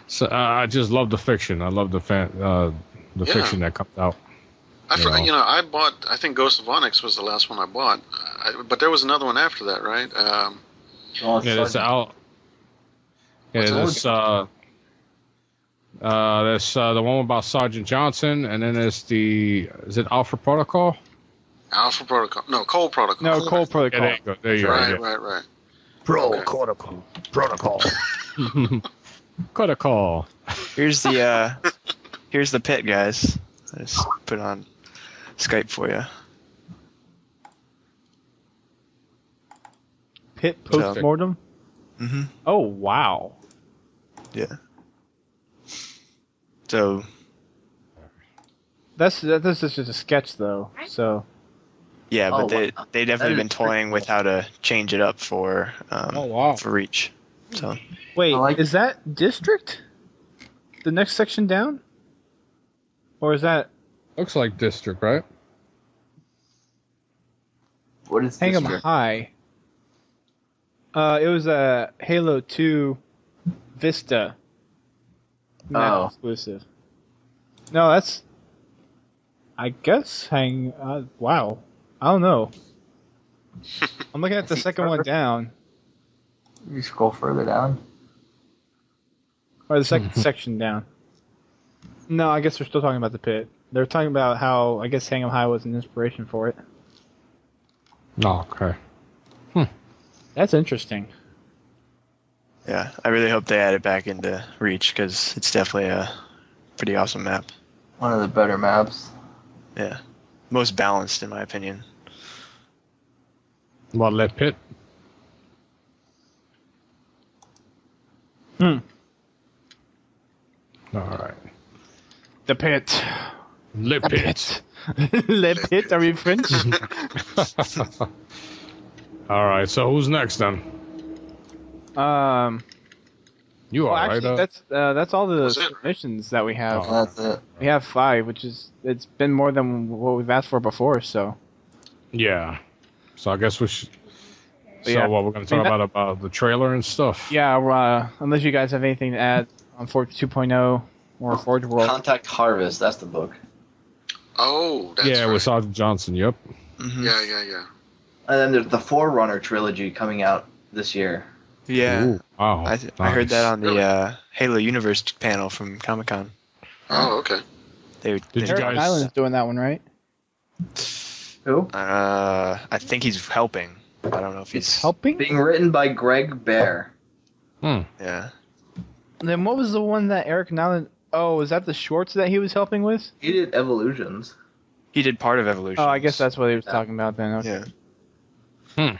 So I just love the fiction. I love the fiction that comes out. I bought. I think Ghost of Onyx was the last one I bought, but there was another one after that, right? Oh, Yeah, that's out. Yeah, What's that's there's the one about Sergeant Johnson, and then there's is it Alpha Protocol? Alpha Protocol. No, Cole Protocol. No, Cole Yeah, Protocol. there you go. There you Right, go. right. Protocol. Protocol. Here's the pit, guys. I just put on Skype for you. Pit postmortem. Mm-hmm. Oh wow. Yeah. So That's just a sketch though. So yeah, but Oh, they wow. definitely That been is pretty toying with how to change it up for Oh wow. for Reach. So wait, I like- is that district? The next section down? Or is that Looks like District, right? What is Hang 'em District? High? It was a Halo 2 Vista. Not Oh. exclusive. No, that's. I guess wow. I don't know. I'm looking at the second one down, You scroll further down. or the second section down. No, I guess we're still talking about the pit. They're talking about how I guess Hang 'em High was an inspiration for it. Oh, okay. That's interesting. yeah, I really hope they add it back into Reach because it's definitely a pretty awesome map. One of the better maps. Yeah, most balanced in my opinion. What, Lead Pit? Hmm. All right. The pit. Lead The Pit. pit. Le pit. Are we French? All right. So who's next then? You Well, are actually, right. that's all the Was it? submissions that we have. Oh. That's it. We have 5, which is it's been more than what we've asked for before. So Yeah. So I guess we should. So Yeah. what we're going to I mean, talk about the trailer and stuff. yeah, unless you guys have anything to add on Forge 2.0 or Forge World. Contact Harvest. That's the book. Oh, that's Yeah, right. with Sergeant Johnson. Yep. Mm-hmm. Yeah. And then there's the Forerunner trilogy coming out this year. Yeah, Ooh, wow. I heard that on the Really? Halo Universe panel from Comic-Con. Oh, okay. They Did you Eric guys- Island's doing that one, right? Who? I think he's helping. I don't know if he's Helping? Being written by Greg Bear. Yeah. Then what was the one that Eric Nyland... Oh, is that the shorts that he was helping with? He did Evolutions. He did part of Evolution. Oh, I guess that's what he was talking about then. Okay. Yeah.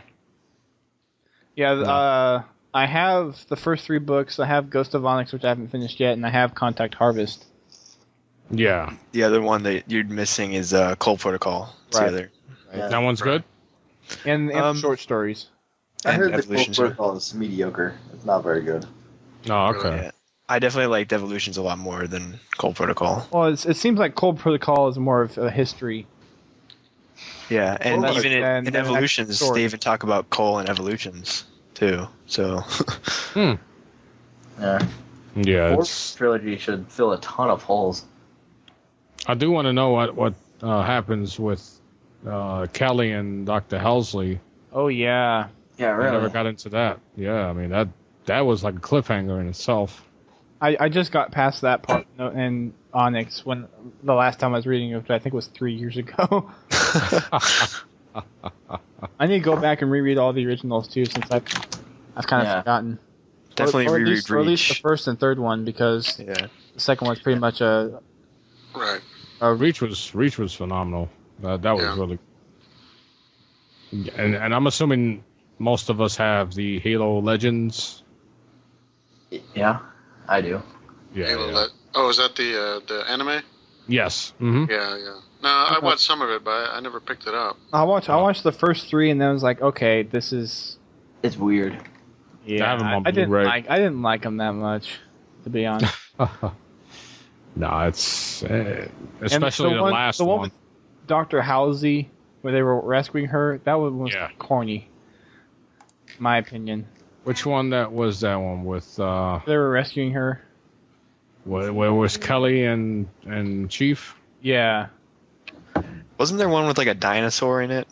Yeah, I have the first 3 books. I have Ghost of Onyx, which I haven't finished yet, and I have Contact Harvest. Yeah. The other one that you're missing is Cole Protocol. It's Right. the other. Yeah. That one's good. And Um, short stories. I And heard the Evolutions Cole are- Protocol is mediocre. It's not very good. Oh, okay. Yeah. I definitely liked Evolutions a lot more than Cole Protocol. Well, it seems like Cold Protocol is more of a history. Yeah, and Well, even then- in then Evolutions, story. they even talk about Cole and Evolutions too. So Yeah. Yeah, Fourth trilogy should fill a ton of holes. I do want to know what happens with Kelly and Dr. Helsley. Oh yeah. Yeah, I never got into that. Yeah, I mean that was like a cliffhanger in itself. I just got past that part in Onyx when the last time I was reading it, which I think was 3 years ago. I need to go back and reread all the originals too, since I've kind of forgotten. Definitely or reread at least the Reach. first and third one, because Yeah. the second one's pretty much a Right. Reach was phenomenal. That was Yeah. really. And I'm assuming most of us have the Halo Legends. Yeah, I do. Yeah. Halo yeah. Oh, is that the anime? Yes. Mm-hmm. Yeah, yeah. No, I watched some of it, but I never picked it up. I watched the first 3 and then I was like, okay, this is It's weird. yeah. have 'em on I didn't Blu-ray. like them that much, to be honest. No, it's And especially the last the one one. with Dr. Halsey, where they were rescuing her. That one was Yeah. corny, in my opinion. Which one that one with? They were rescuing her. Where was Kelly and Chief? Yeah. Wasn't there one with like a dinosaur in it?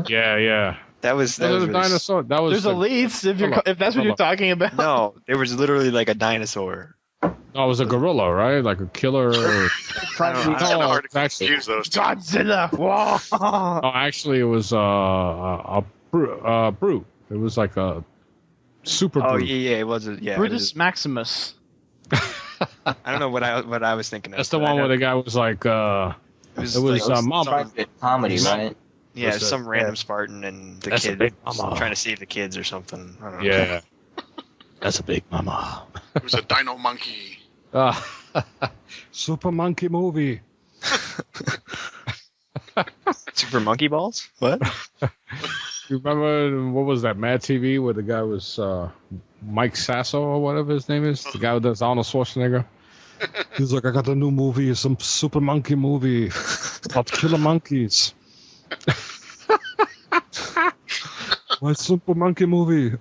Yeah. That was Was it a really dinosaur? That was. There's a leads if that's what you're talking about. No, there was literally like a dinosaur. No, it was a gorilla, right? Like a killer. It's kind of hard to actually, confuse those two. Godzilla. Whoa. no, actually, it was a brute. It was like a super Oh brute. yeah, it was. Yeah, it Brutus was- Maximus. I don't know what I was thinking of. That's the but I one where know- the guy was like, it was like Mom. Comedy, right? yeah, was some the- random Spartan and the That's a kid big mama. trying to save the kids or something. I don't know. Yeah. That's a big mama. It was a dino monkey. Super monkey movie. Super monkey balls? What? You remember what was that Mad TV where the guy was Mike Sasso or whatever his name is? The guy who does Arnold Schwarzenegger. He's like, I got a new movie, some super monkey movie about killer monkeys. My super monkey movie.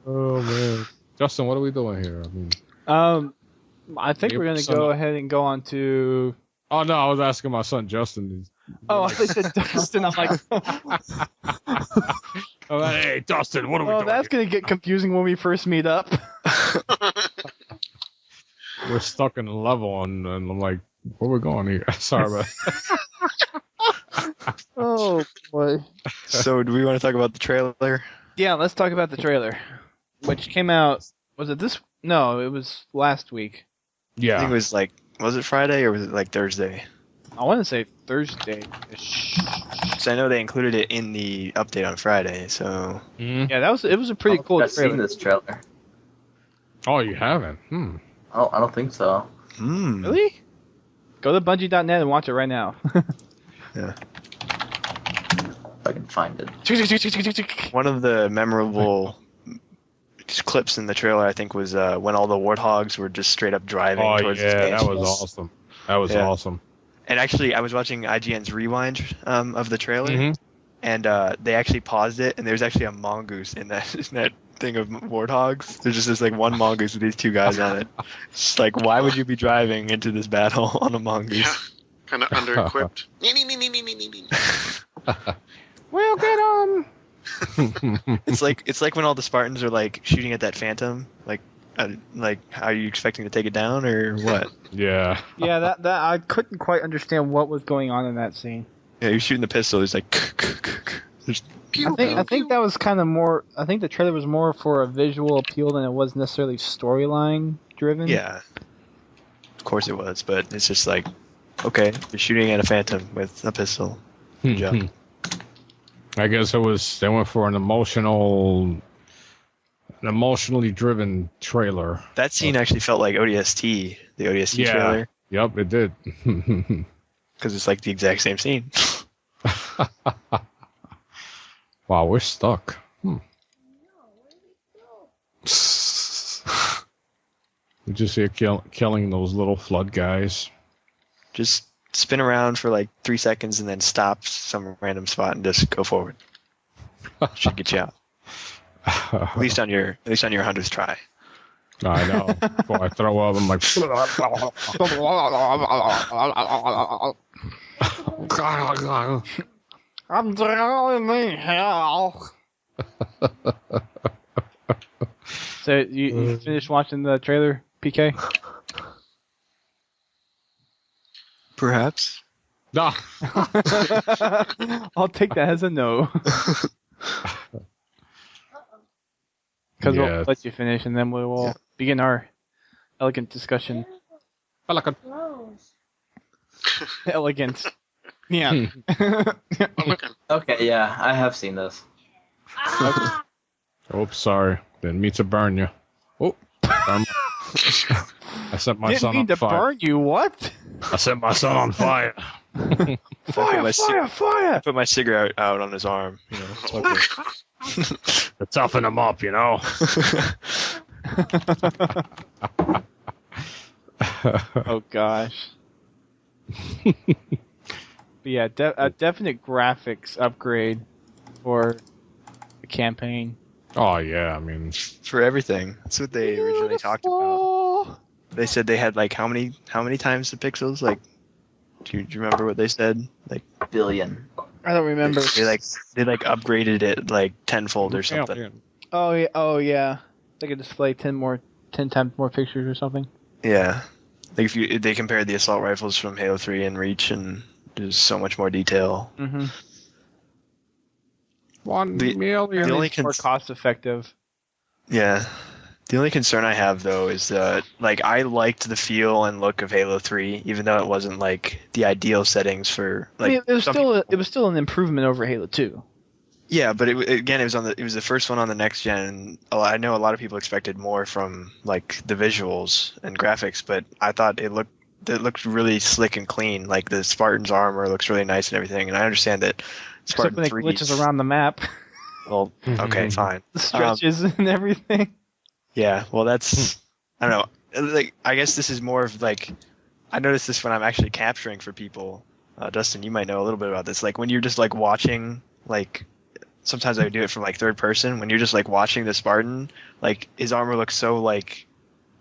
Oh man, Justin, what are we doing here? I mean, I think we're gonna go ahead and go on to. oh no, I was asking my son Justin. Oh, I thought you said Dustin. I'm like, Oh, hey, Dustin, what are we well, doing? that's gonna get confusing when we first meet up. We're stuck in a level, and I'm like, where we going here? Sorry about Oh boy. So, do we want to talk about the trailer? Yeah, let's talk about the trailer, which came out. Was it this? No, it was last week. I think it Yeah. was it Friday or was it like Thursday? I want to say Thursday. Because I know they included it in the update on Friday. So, Mhm. Yeah, it was a pretty cool I've seen trailer. this trailer. Oh, you haven't? Oh, I don't think so. Really? Go to Bungie.net and watch it right now. If I can find it. one of the memorable clips in the trailer, I think, was when all the warthogs were just straight up driving Oh, towards the yeah, station. that was awesome. That was Yeah. awesome. And actually, I was watching IGN's rewind of the trailer, Mhm. and they actually paused it, and there's actually a mongoose in that thing of warthogs. There's just this like one mongoose with these two guys on it. It's like, why would you be driving into this battle on a mongoose? Yeah. Kind of under-equipped. We'll get on. It's like when all the Spartans are like shooting at that phantom. Like, are you expecting to take it down or what? Yeah. Yeah, that I couldn't quite understand what was going on in that scene. Yeah, you're shooting the pistol. It's like, there's I think that was kind of more. I think the trailer was more for a visual appeal than it was necessarily storyline driven. yeah. Of course it was, but it's just like, okay, you're shooting at a phantom with a pistol. Good job. I guess they went for an emotionally driven trailer. That scene actually felt like ODST, the ODST Yeah. trailer, Yep, it did. because it's like the exact same scene. Wow, we're stuck. We just see it killing those little flood guys. Just spin around for like 3 seconds and then stop some random spot and just go forward. Should get you out. At least on your 100th try. I know. Before I throw up, I'm like. I'm drowning in hell. So you finished watching the trailer, PK? Perhaps. No. I'll take that as a no. Because Yeah. we'll let you finish, and then we will begin our elegant discussion. Close. Elegant. Yeah. Okay, yeah, I have seen this. Ah! Oops, sorry. Didn't mean to burn you. Oh, burn I set my Didn't son mean on to fire. burn you, what? I set my son on fire. Fire, fire, fire! Put my cigarette out on his arm. You know, smoking. To toughen him up, you know. Oh, gosh. But yeah, a definite graphics upgrade for the campaign. Oh yeah, I mean, For everything. That's what they originally talked about. They said they had like how many times the pixels? Like, do you remember what they said? Like Billion. I don't remember. they upgraded it like tenfold or something. Oh yeah. They could display 10 times more pictures or something. Yeah. Like if they compared the assault rifles from Halo 3 and Reach, and there's so much more detail. Mm-hmm. 1 The- million. The only More cost effective. Yeah. The only concern I have though is that like I liked the feel and look of Halo 3, even though it wasn't like the ideal settings for like. I mean, some it was still an improvement over Halo 2. Yeah, but it was the first one on the next gen. And I know a lot of people expected more from like the visuals and graphics, but I thought it looked really slick and clean. Like the Spartan's armor looks really nice and everything. And I understand that Except Spartan when it 3 glitches around the map, Well, okay, fine. the stretches and everything. Yeah, well, that's I don't know. Like, I guess this is more of like I noticed this when I'm actually capturing for people. Dustin, you might know a little bit about this. Like when you're just like watching, like sometimes I would do it from like third person. When you're just like watching the Spartan, like his armor looks so like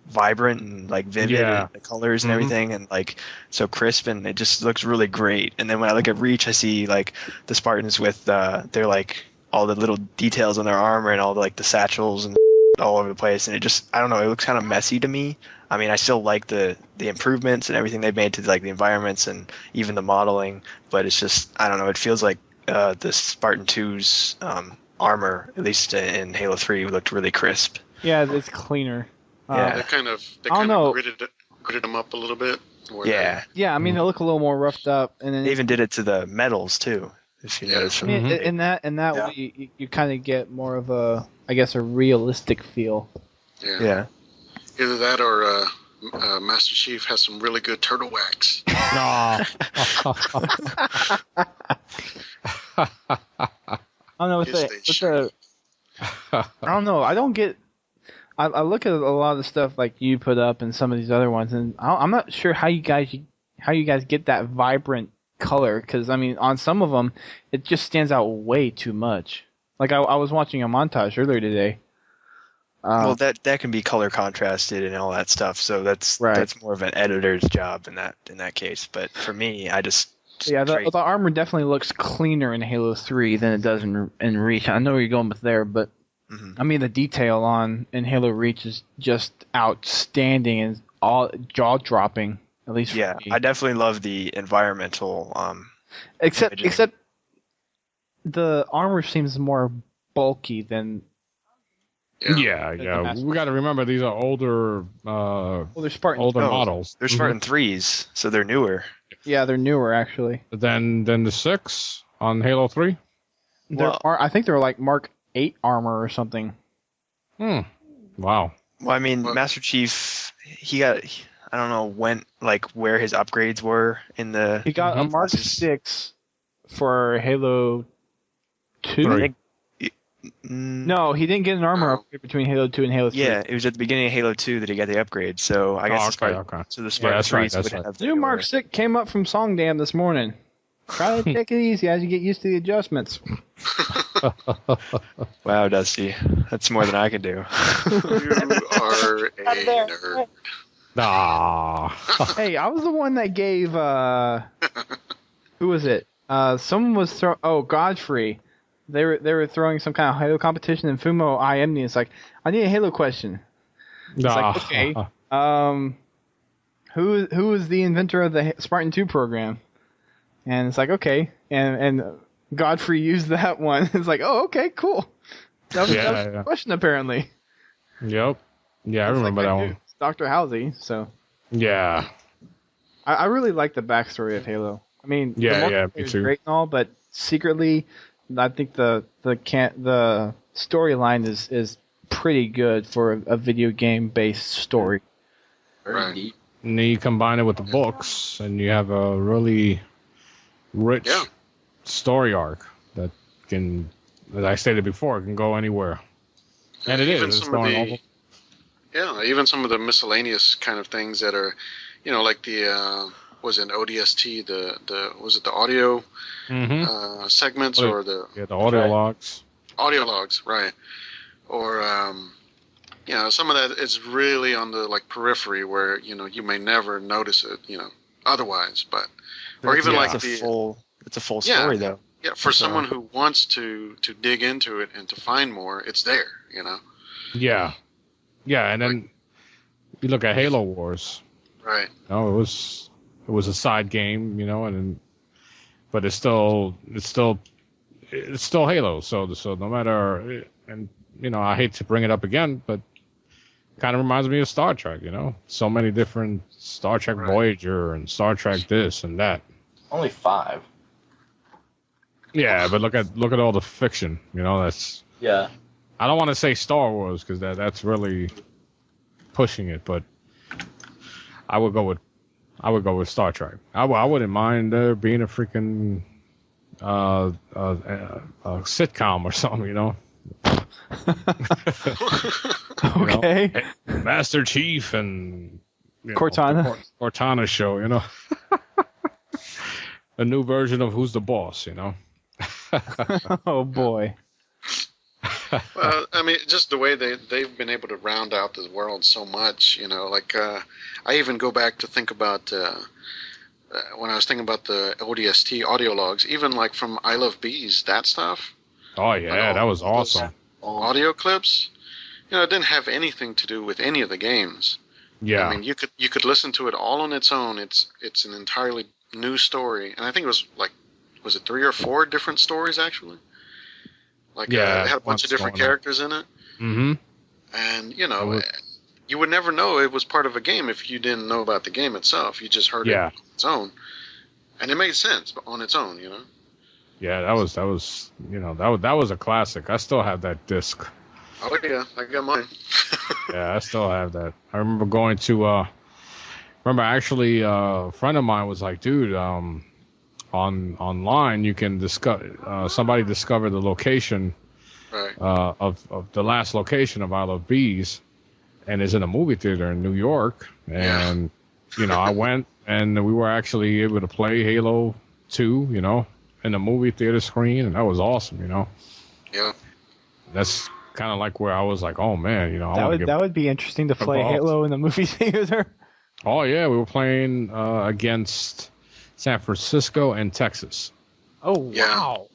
vibrant and like vivid, Yeah. and the colors and everything, and like so crisp, and it just looks really great. And then when I look at Reach, I see like the Spartans with their like all the little details on their armor and all the like the satchels and all over the place, and it just I don't know, it looks kind of messy to me. I mean, I still like the improvements and everything they've made to like the environments and even the modeling, but it's just I don't know, it feels like the Spartan 2's armor, at least in Halo 3, looked really crisp. Yeah, it's cleaner. Yeah. They kind of I don't know. gritted them up a little bit. where Yeah, Yeah, I mean they look a little more roughed up, and then they even did it to the medals too. If you Yeah. notice I from mean, Mhm. in that Yeah. way, you kind of get more of a, I guess, a realistic feel. Yeah. yeah. Either that or Master Chief has some really good turtle wax. No. I don't know. Yes, they I don't know. I don't get. I look at a lot of the stuff like you put up and some of these other ones, and I'm not sure how you guys get that vibrant color, because I mean on some of them it just stands out way too much. Like I was watching a montage earlier today. Well, that can be color contrasted and all that stuff. So that's Right. that's more of an editor's job in that case. But for me, I just Yeah, the straight- armor definitely looks cleaner in Halo 3 than it does in Reach. I know where you're going with there, but Mhm. I mean the detail in Halo Reach is just outstanding and all jaw-dropping. At least Yeah, for me. I definitely love the environmental. except imaging. except the armor seems more bulky than Yeah, yeah. Master We got to remember these are older, they're Spartans. older No, models. They're Spartan 3s, so they're newer. Yeah, they're newer actually. Than the 6 on Halo 3. Well- I think they're like Mark 8 armor or something. Wow. Well, I mean, Well- Master Chief, he got. I don't know where his upgrades were in the. He got a Mhm. Mark Classes. 6 for Halo 2. Three. No, he didn't get an armor No. upgrade between Halo 2 and Halo 3. Yeah, it was at the beginning of Halo 2 that he got the upgrade. So I guess the okay, Spartan, okay. so the Spartan that's right, 3s that's would right. have the New newer- Mark 6 came up from Songdam this morning. Try to take it easy as you get used to the adjustments. Wow, Dusty, that's more than I can do. You are a nerd. Ah. Hey, I was the one that gave. Who was it? Someone was Godfrey. They were throwing some kind of Halo competition, and Fumo IM'd me. It's like, I need a Halo question. It's like, okay. Who is the inventor of the Spartan 2 program? And it's like, okay, and Godfrey used that one. It's like, oh, okay, cool. That was the question apparently. Yep. Yeah, I remember that one. It's Dr. Halsey. So. Yeah. I really like the backstory of Halo. I mean, me is too. great and all, but secretly, I think the storyline is pretty good for a video game based story. Right. And then you combine it with the books, and you have a really rich story arc that can, as I stated before, can go anywhere. And it even is. It's some of going the, yeah, even some of the miscellaneous kind of things that are, like the was it ODST, the audio segments or the audio logs. Audio logs, right? Or some of that is really on the periphery where you may never notice it, otherwise, but or even it's a full story though. Yeah, for someone who wants to dig into it and to find more, it's there, Yeah, and then you look at Halo Wars. Right. It was a side game, but it's still Halo. So no matter, and I hate to bring it up again, but it kind of reminds me of Star Trek. So many different Star Trek Voyager and Star Trek this and that. Only 5. Yeah, but look at all the fiction. That's Yeah. I don't want to say Star Wars because that's really pushing it, but I would go with Star Trek. I wouldn't mind there being a freaking sitcom or something, Okay. Master Chief and Cortana. Cortana show, a new version of Who's the Boss, Oh boy. Well, I mean, just the way they've been able to round out the world so much, I even go back to think about when I was thinking about the ODST audio logs, even from I Love Bees, that stuff. Oh yeah, that was awesome. Audio clips, it didn't have anything to do with any of the games. Yeah. I mean, you could listen to it all on its own. It's an entirely new story, and I think it was it 3 or 4 different stories actually? It had a bunch of different characters in it. Mm-hmm. And, you would never know it was part of a game if you didn't know about the game itself. You just heard it on its own. And it made sense on its own, Yeah, that was a classic. I still have that disc. Oh, yeah, I got mine. Yeah, I still have that. I remember going to, actually, a friend of mine was like, dude, online you can discover somebody discovered the location of the last location of I Love Bees, and is in a movie theater in New York, and I went and we were actually able to play Halo 2 in the movie theater screen, and that was awesome. Yeah, that's kind of like where I was like, oh man, that would be interesting to play involved. Halo in the movie theater. Oh yeah, we were playing against San Francisco and Texas. Oh Yeah. wow!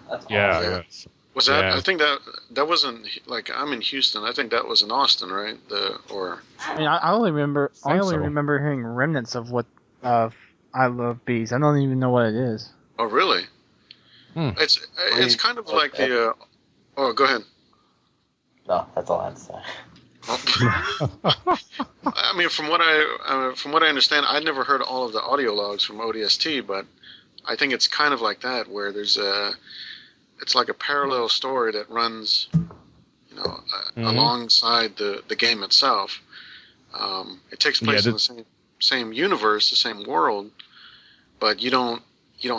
That's Yeah, awesome. yeah. Was that? Yeah. I think that wasn't I'm in Houston. I think that was in Austin, right? I mean, I only remember hearing remnants of what I Love Bees. I don't even know what it is. Oh, really? It's kind of like the. Oh, go ahead. No, that's all I have to say. I mean, from what I understand, I'd never heard all of the audio logs from ODST, but I think it's kind of like that, where it's like a parallel story that runs, alongside the game itself. It takes place in the same universe, the same world, but you don't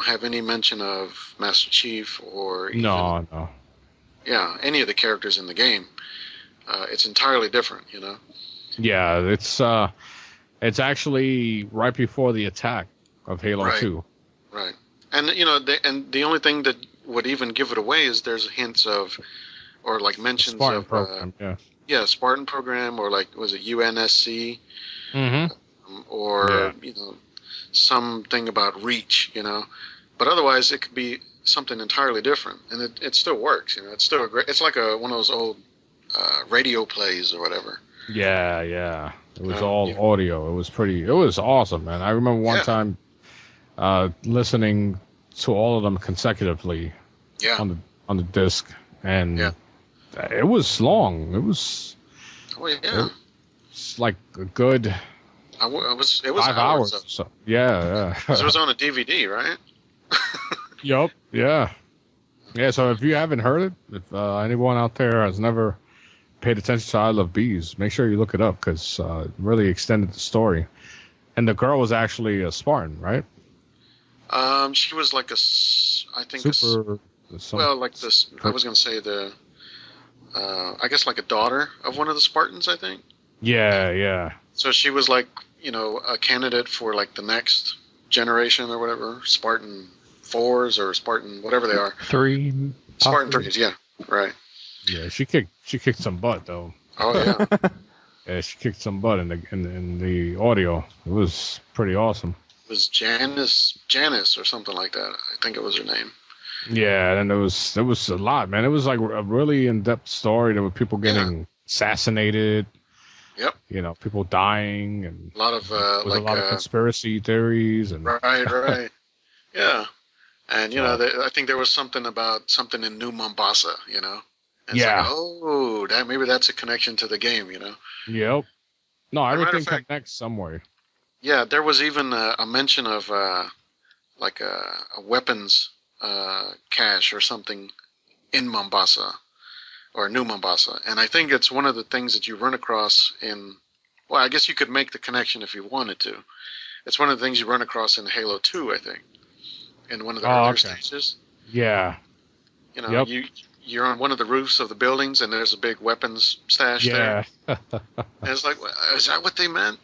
have any mention of Master Chief or even, No. Yeah, any of the characters in the game. It's entirely different, Yeah, it's actually right before the attack of Halo 2. Right. And the only thing that would even give it away is there's hints of, or like mentions Spartan of, program, yeah. yeah, Spartan program, or like was it UNSC, or something about reach, but otherwise it could be something entirely different, and it still works. It's still a great. It's like one of those old radio plays or whatever. Yeah. It was all audio. It was awesome, man. I remember one time listening to all of them consecutively on the disc, and it was long. It was it's like a good it was 5 hours. So, yeah. It was on a DVD, right? Yup. Yeah. So if you haven't heard it, if anyone out there has never paid attention to I Love Bees, make sure you look it up, because it really extended the story. And the girl was actually a Spartan, right? She was like I was going to say I guess like a daughter of one of the Spartans, I think. Yeah. So she was like, a candidate for like the next generation or whatever, Spartan 4s or Spartan, whatever they are. 3. Spartan 3s, yeah, right. Yeah, she kicked some butt though. Oh yeah. Yeah, she kicked some butt in the audio. It was pretty awesome. It was Janice or something like that. I think it was her name. Yeah, and it was a lot, man. It was like a really in-depth story. There were people getting assassinated. Yep. People dying, and a lot of a lot of conspiracy theories and right. Yeah. And I think there was something in New Mombasa, And it's like, maybe that's a connection to the game, Yep. No, everything connects somewhere. Yeah, there was even a mention of like a weapons cache or something in Mombasa or New Mombasa, and I think it's one of the things that you run across in. Well, I guess you could make the connection if you wanted to. It's one of the things you run across in Halo 2, I think, in one of the earlier stages. Yeah. You're on one of the roofs of the buildings, and there's a big weapons stash there. And it's like, is that what they meant?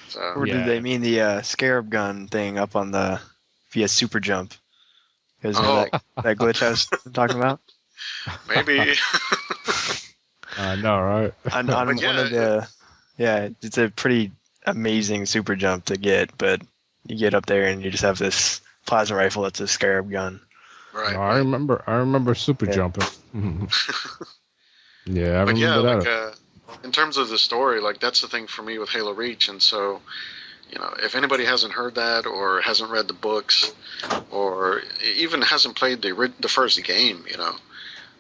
So, or did they mean the scarab gun thing up on the via super jump? Is that glitch I was talking about? Maybe. I know, right? On one of the, it's a pretty amazing super jump to get, but you get up there and you just have this plasma rifle that's a scarab gun. Right. I remember super jumping. Yeah, I remember that. In terms of the story, like that's the thing for me with Halo Reach, and so, if anybody hasn't heard that or hasn't read the books or even hasn't played the first game,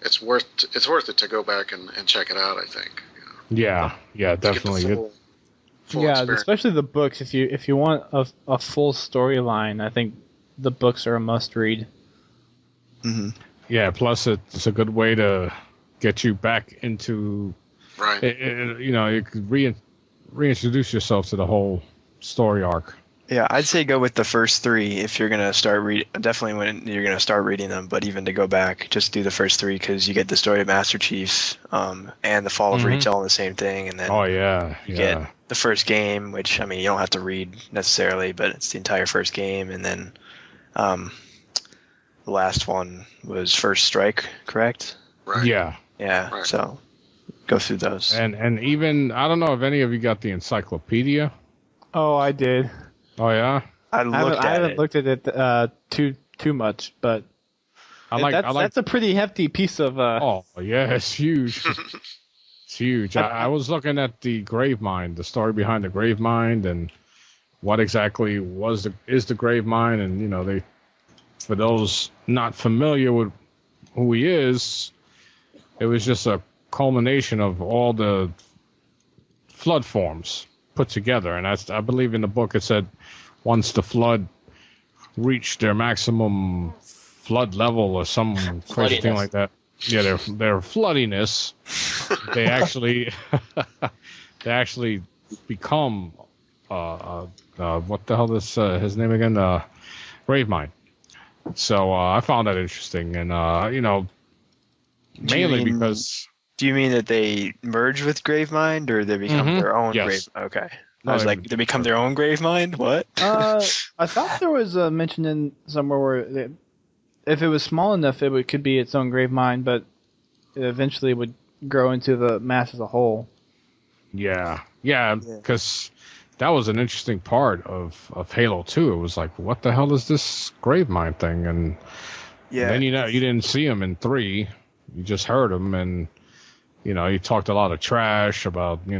it's worth it to go back and check it out, I think. Yeah, definitely. Full experience. Especially the books. If you want a full storyline, I think the books are a must read. Mm-hmm. Yeah, plus it's a good way to get you back into. Right. Mm-hmm. You could reintroduce yourself to the whole story arc. Yeah, I'd say go with the first 3 if you're gonna start definitely when you're gonna start reading them. But even to go back, just do the first 3 because you get the story of Master Chief, and the Fall of Reach all in the same thing, and then you get the first game, which you don't have to read necessarily, but it's the entire first game, and then the last one was First Strike, correct? Right. Yeah. Yeah. Right. So go through those. And even I don't know if any of you got the encyclopedia. Oh, I did. Oh yeah. I haven't looked at it too much, but that's a pretty hefty piece of. Oh yeah, it's huge. It's huge. I was looking at the Gravemind, the story behind the Gravemind, and what exactly is the Gravemind, and they, for those not familiar with who he is, it was just a culmination of all the flood forms put together, and I believe in the book it said once the flood reached their maximum flood level or some crazy thing like that. Yeah, their floodiness, they actually become what the hell is his name again? Gravemind. So I found that interesting, and mainly because. Do you mean that they merge with Gravemind, or they become their own Grave? Okay. No, I was like, they become their own Gravemind? What? I thought there was a mention in somewhere where if it was small enough, could be its own grave mine, but it eventually would grow into the mass as a whole. Yeah, because that was an interesting part of Halo 2. It was like, what the hell is this grave mine thing? And then you didn't see him in 3. You just heard him, and he talked a lot of trash about he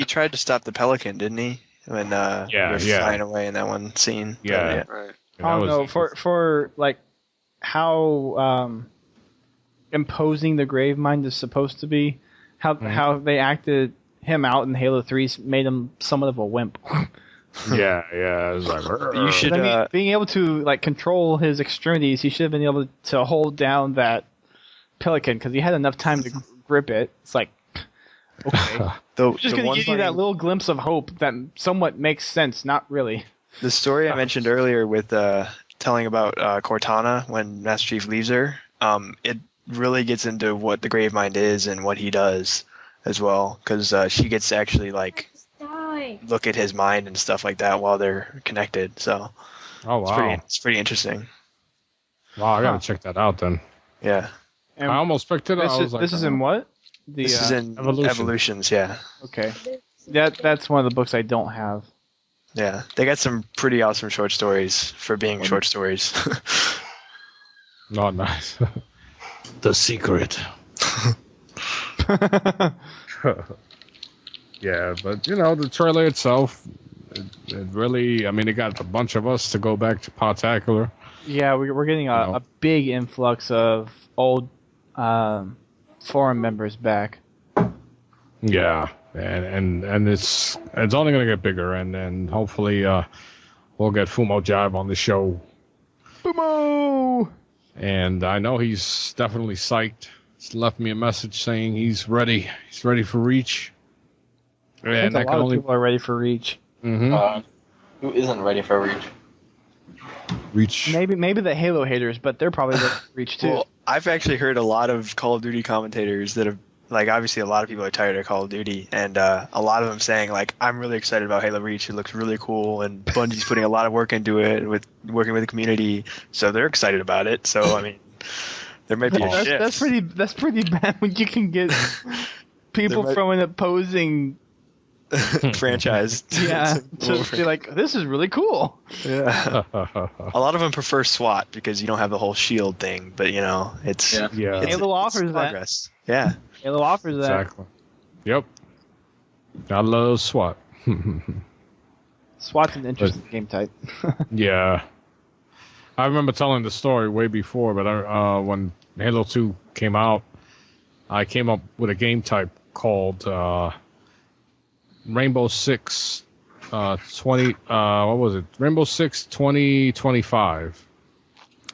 tried to stop the Pelican, didn't he? When they're flying away in that one scene. Yeah. Right. I don't know for like how imposing the grave mine is supposed to be. How they acted him out in Halo 3 made him somewhat of a wimp. Yeah. It was like, You should. being able to like control his extremities, he should have been able to hold down that Pelican because he had enough time to grip it. It's like, okay, just gonna give you that little glimpse of hope that somewhat makes sense. Not really. The story I mentioned earlier with telling about Cortana when Master Chief leaves her, it really gets into what the Gravemind is and what he does as well, because she gets to actually like look at his mind and stuff like that while they're connected. So, oh wow, it's pretty interesting. Wow, I gotta check that out then. Yeah, And I almost picked it up. This is in what? this is in Evolutions. Yeah, Okay, that's one of the books I don't have. yeah, they got some pretty awesome short stories for being short stories. Oh, nice. The secret. Yeah, but the trailer itself, it really, I mean, it got a bunch of us to go back to Podtacular. Yeah, we're getting a big influx of old forum members back. Yeah, and it's only gonna get bigger, and then hopefully we'll get Fumo Jive on the show. Fumo! And I know he's definitely psyched. He's left me a message saying he's ready. He's ready for Reach. And I think a lot of people are ready for Reach. Mm-hmm. Who isn't ready for Reach? Reach. Maybe the Halo haters, but they're probably ready for Reach too. Well, I've actually heard a lot of Call of Duty commentators that have, like, obviously a lot of people are tired of Call of Duty, and a lot of them saying, like, I'm really excited about Halo Reach. It looks really cool, and Bungie's putting a lot of work into it with working with the community, so they're excited about it. So, I mean, there might be a shift. That's pretty bad when you can get people from an opposing franchise. Yeah, to be like, this is really cool. Yeah. A lot of them prefer SWAT because you don't have the whole shield thing, but it's Halo offers progress. Yeah. Halo offers that. Exactly. Yep. I love SWAT. SWAT's an interesting game type. Yeah. I remember telling the story way before, but when Halo 2 came out, I came up with a game type called Rainbow Six 20 what was it? Rainbow Six 2025.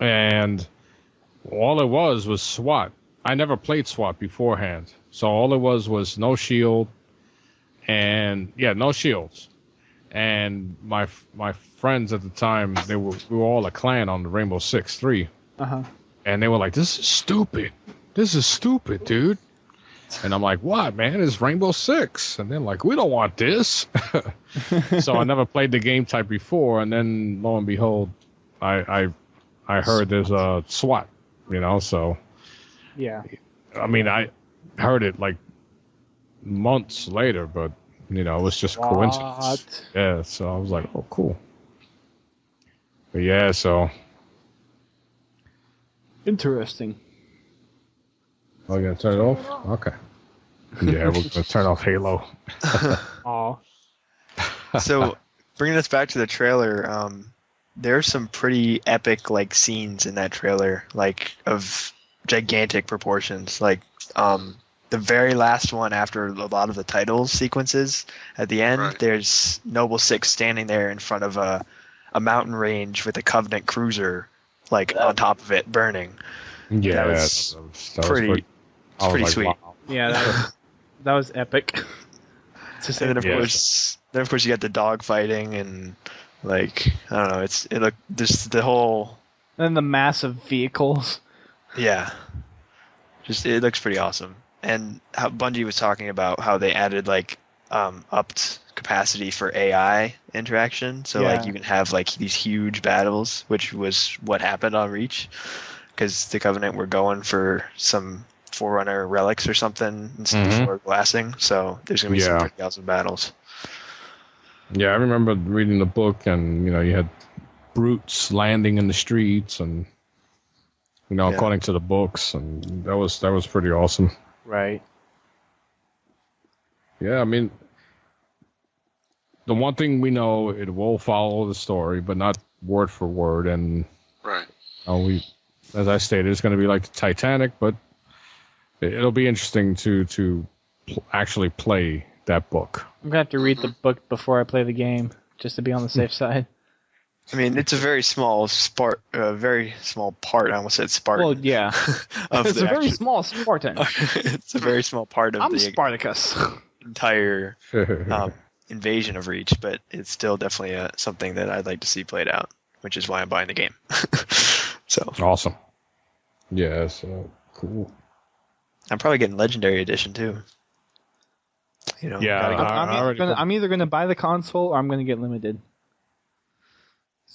And all it was SWAT. I never played SWAT beforehand. So all it was no shield and no shields. And my friends at the time, we were all a clan on the Rainbow Six 3. Uh-huh. And they were like, this is stupid. This is stupid, dude. And I'm like, what, man? It's Rainbow Six. And they're like, we don't want this. So I never played the game type before. And then, lo and behold, I heard there's a SWAT, so. Yeah. I mean, I heard it like months later, but, it was just coincidence. Yeah, so I was like, oh, cool. But yeah, so. Interesting. Oh, you're going to turn it off? Okay. Yeah, we're going to turn off Halo. Aw. So, bringing us back to the trailer, there's some pretty epic, like, scenes in that trailer, like, of gigantic proportions. Like, the very last one after a lot of the title sequences, at the end, there's Noble Six standing there in front of a mountain range with a Covenant cruiser, like, on top of it, burning. Yeah, that was pretty sweet. Wow. Yeah, that was epic. And then of course you got the dog fighting and like I don't know, it looked just the whole. And the massive vehicles. Yeah, just it looks pretty awesome. And how Bungie was talking about how they added like upped capacity for AI interaction. So Yeah. like you can have like these huge battles, which was what happened on Reach, because the Covenant were going for some Forerunner relics or something before glassing. So there's gonna be some Yeah. pretty awesome battles. Yeah, I remember reading the book, and you had brutes landing in the streets, and Yeah. according to the books, and that was pretty awesome. Right. Yeah, I mean, the one thing we know, it will follow the story, but not word for word. And Right. as I stated, it's going to be like the Titanic, but it'll be interesting to actually play that book. I'm gonna have to read the book before I play the game, just to be on the safe side. I mean, it's a very small part. I almost said Spartan. Well, yeah. of It's the a very actual- small Spartan. It's a very small part of I'm the Spartacus. entire invasion of Reach, but it's still definitely something that I'd like to see played out, which is why I'm buying the game. So Awesome. Yeah, so cool. I'm probably getting Legendary Edition too. Yeah, gotta get- I'm either gonna buy the console or I'm gonna get limited.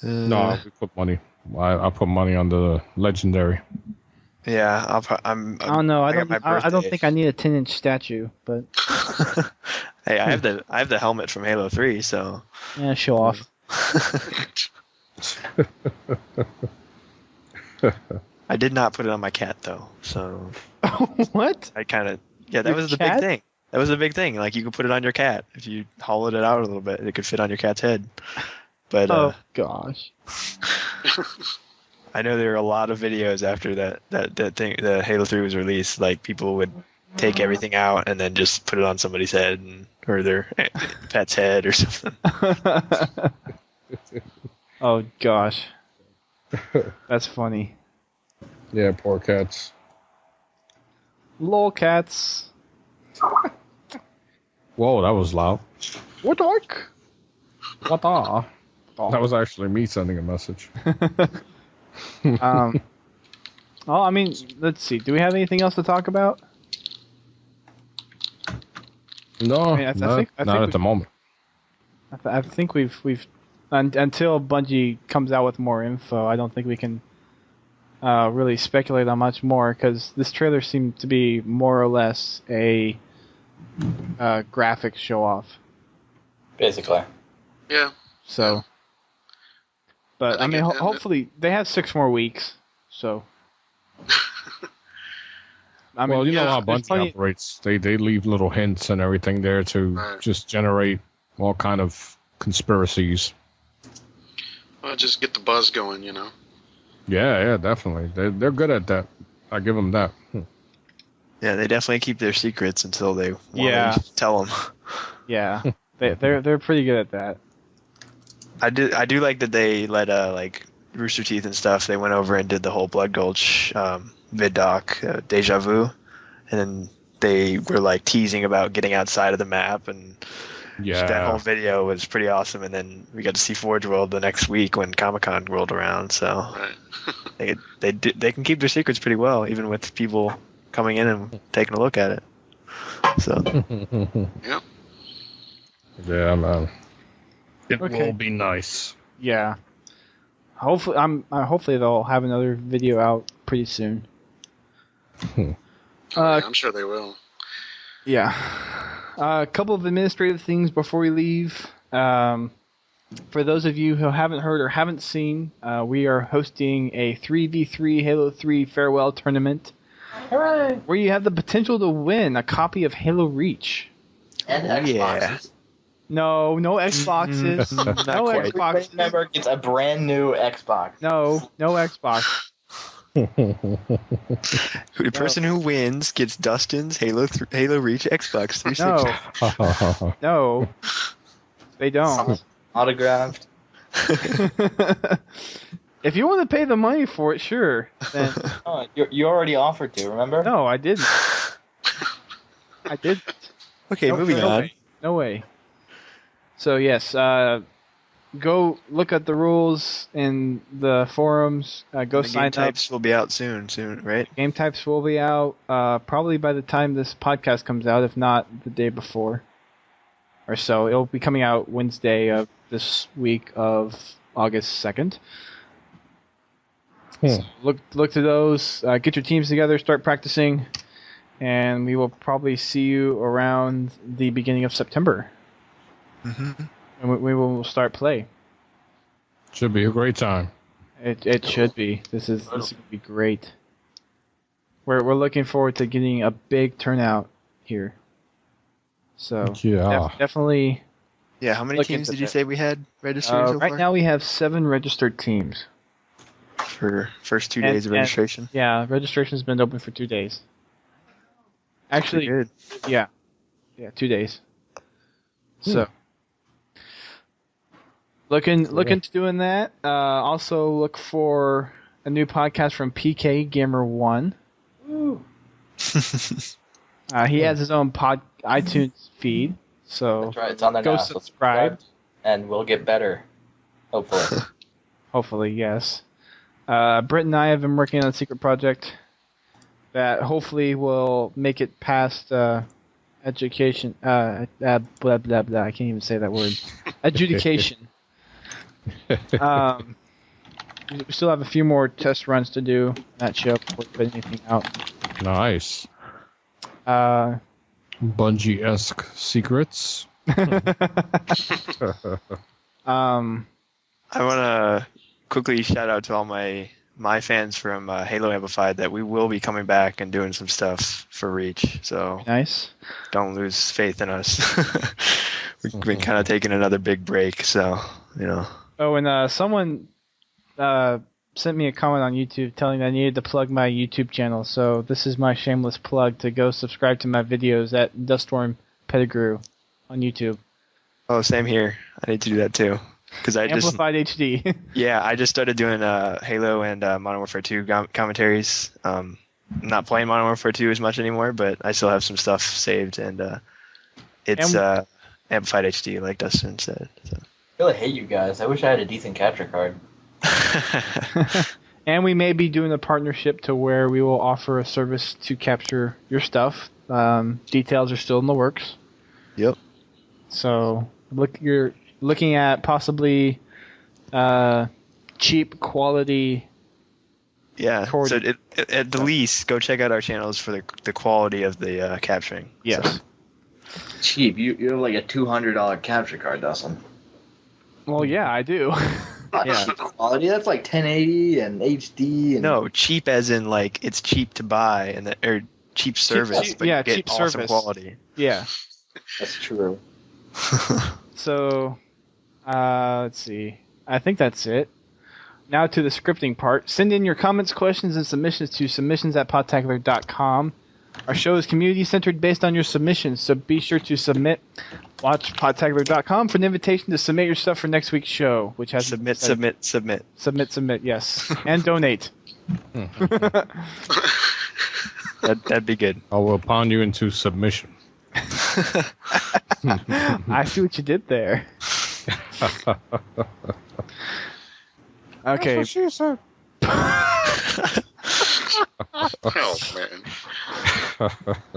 No, we put money. I put money on the legendary. Yeah, I don't know. I got my don't birthday. think I need a 10-inch statue, but Hey, I have the helmet from Halo 3, so yeah, show off. I did not put it on my cat though. So What? I kind of that Your was the cat? big thing. That was the big thing. Like you could put it on your cat if you hollowed it out a little bit. It could fit on your cat's head. But Oh gosh. I know there were a lot of videos after that thing, the Halo 3 was released. Like people would take everything out and then just put it on somebody's head or their pet's head or something. Oh gosh. That's funny. Yeah, poor cats. Lol cats. Whoa, that was loud. What dark? What the? That was actually me sending a message. Well, I mean, let's see. Do we have anything else to talk about? No, I mean, I think not at the moment. I think we've until Bungie comes out with more info. I don't think we can really speculate on much more because this trailer seemed to be more or less a graphics show off. Basically. Yeah. So, but I think mean, it- hopefully they have 6 more weeks. So, I mean, Well, you know how there's Bungie plenty- operates. They leave little hints and everything there to Right. just generate all kind of conspiracies. Well, just get the buzz going, you know. Yeah, definitely. They're good at that. I give them that. Yeah, they definitely keep their secrets until they want Yeah. to tell them. Yeah, they're pretty good at that. I do like that they let like Rooster Teeth and stuff. They went over and did the whole Blood Gulch vid doc, Deja Vu, and then they were like teasing about getting outside of the map, and that whole Yeah. video was pretty awesome. And then we got to see Forge World the next week when Comic-Con rolled around. So Right. they can keep their secrets pretty well, even with people coming in and taking a look at it. So Yep. Yeah, man. It Okay. will be nice. Yeah. Hopefully, hopefully they'll have another video out pretty soon. Yeah, I'm sure they will. Yeah. A couple of administrative things before we leave. For those of you who haven't heard or haven't seen, we are hosting a 3v3 Halo 3 farewell tournament. Hooray! Where you have the potential to win a copy of Halo Reach. And Oh, yeah. Xboxes. No Xboxes. Not no quite. Xbox. Every member gets a brand new Xbox. No Xbox. the person who wins gets Dustin's Halo Reach Xbox 360. No. No. They don't. Autographed. If you want to pay the money for it, sure. Then Oh, you already offered to, remember? no, I didn't. I didn't. Okay, No, moving no on. way. No way. So yes, go look at the rules in the forums. Go The sign game up. types will be out soon, right? Game types will be out probably by the time this podcast comes out, if not the day before. or so. It'll be coming out Wednesday of this week of August 2nd. So look to those. Get your teams together, start practicing, and we will probably see you around the beginning of September. Mm-hmm. And we will start play. Should be a great time. It should be. This is going to be great. We're looking forward to getting a big turnout here. So Yeah. definitely. Yeah, how many Look teams into did you that. say we had registered so Right far? now we have 7 registered teams. For first 2 days of registration? Yeah, registration's been open for 2 days. Actually, Pretty good. yeah, 2 days. So, look into doing that. Also, look for a new podcast from PK Gamer 1. He has his own iTunes feed, so That's right. It's on there go now. So subscribe. and we'll get better. Hopefully. Hopefully, yes. Britt and I have been working on a secret project that hopefully will make it past education. Blah blah blah. I can't even say that word. Adjudication. We still have a few more test runs to do on that show before we put anything out. Nice. Bungie-esque secrets. I want to quickly shout out to all my fans from Halo Amplified that we will be coming back and doing some stuff for Reach. So Nice. don't lose faith in us. We've been kind of taking another big break, so you know. Oh, and someone sent me a comment on YouTube telling me I needed to plug my YouTube channel. So this is my shameless plug to go subscribe to my videos at Duststorm Pettigrew on YouTube. Oh, same here. I need to do that too. Because I just Amplified HD. I just started doing Halo and Modern Warfare 2 commentaries. I'm not playing Modern Warfare 2 as much anymore, but I still have some stuff saved, and it's Amplified HD, like Dustin said. So. I really hate you guys. I wish I had a decent capture card. And we may be doing a partnership to where we will offer a service to capture your stuff. Details are still in the works. Yep. So you're looking at possibly cheap quality. Yeah. So at the least, go check out our channels for the quality of the capturing. Yes. So. Cheap. You have like a $200 capture card, Dustin. Well, yeah, I do. Yeah. Quality, that's like 1080 and HD. And No, cheap as in like it's cheap to buy or cheap service, but you get cheap awesome service. quality. Yeah. That's true. So, let's see. I think that's it. Now to the scripting part. Send in your comments, questions, and submissions to submissions@podtacular.com. Our show is community-centered based on your submissions, so be sure to submit. Watch podtacular.com for an invitation to submit your stuff for next week's show, which has Submit. Submit, yes. And donate. That'd be good. I will pound you into submission. I see what you did there. Okay. That's what she said. Hell, man.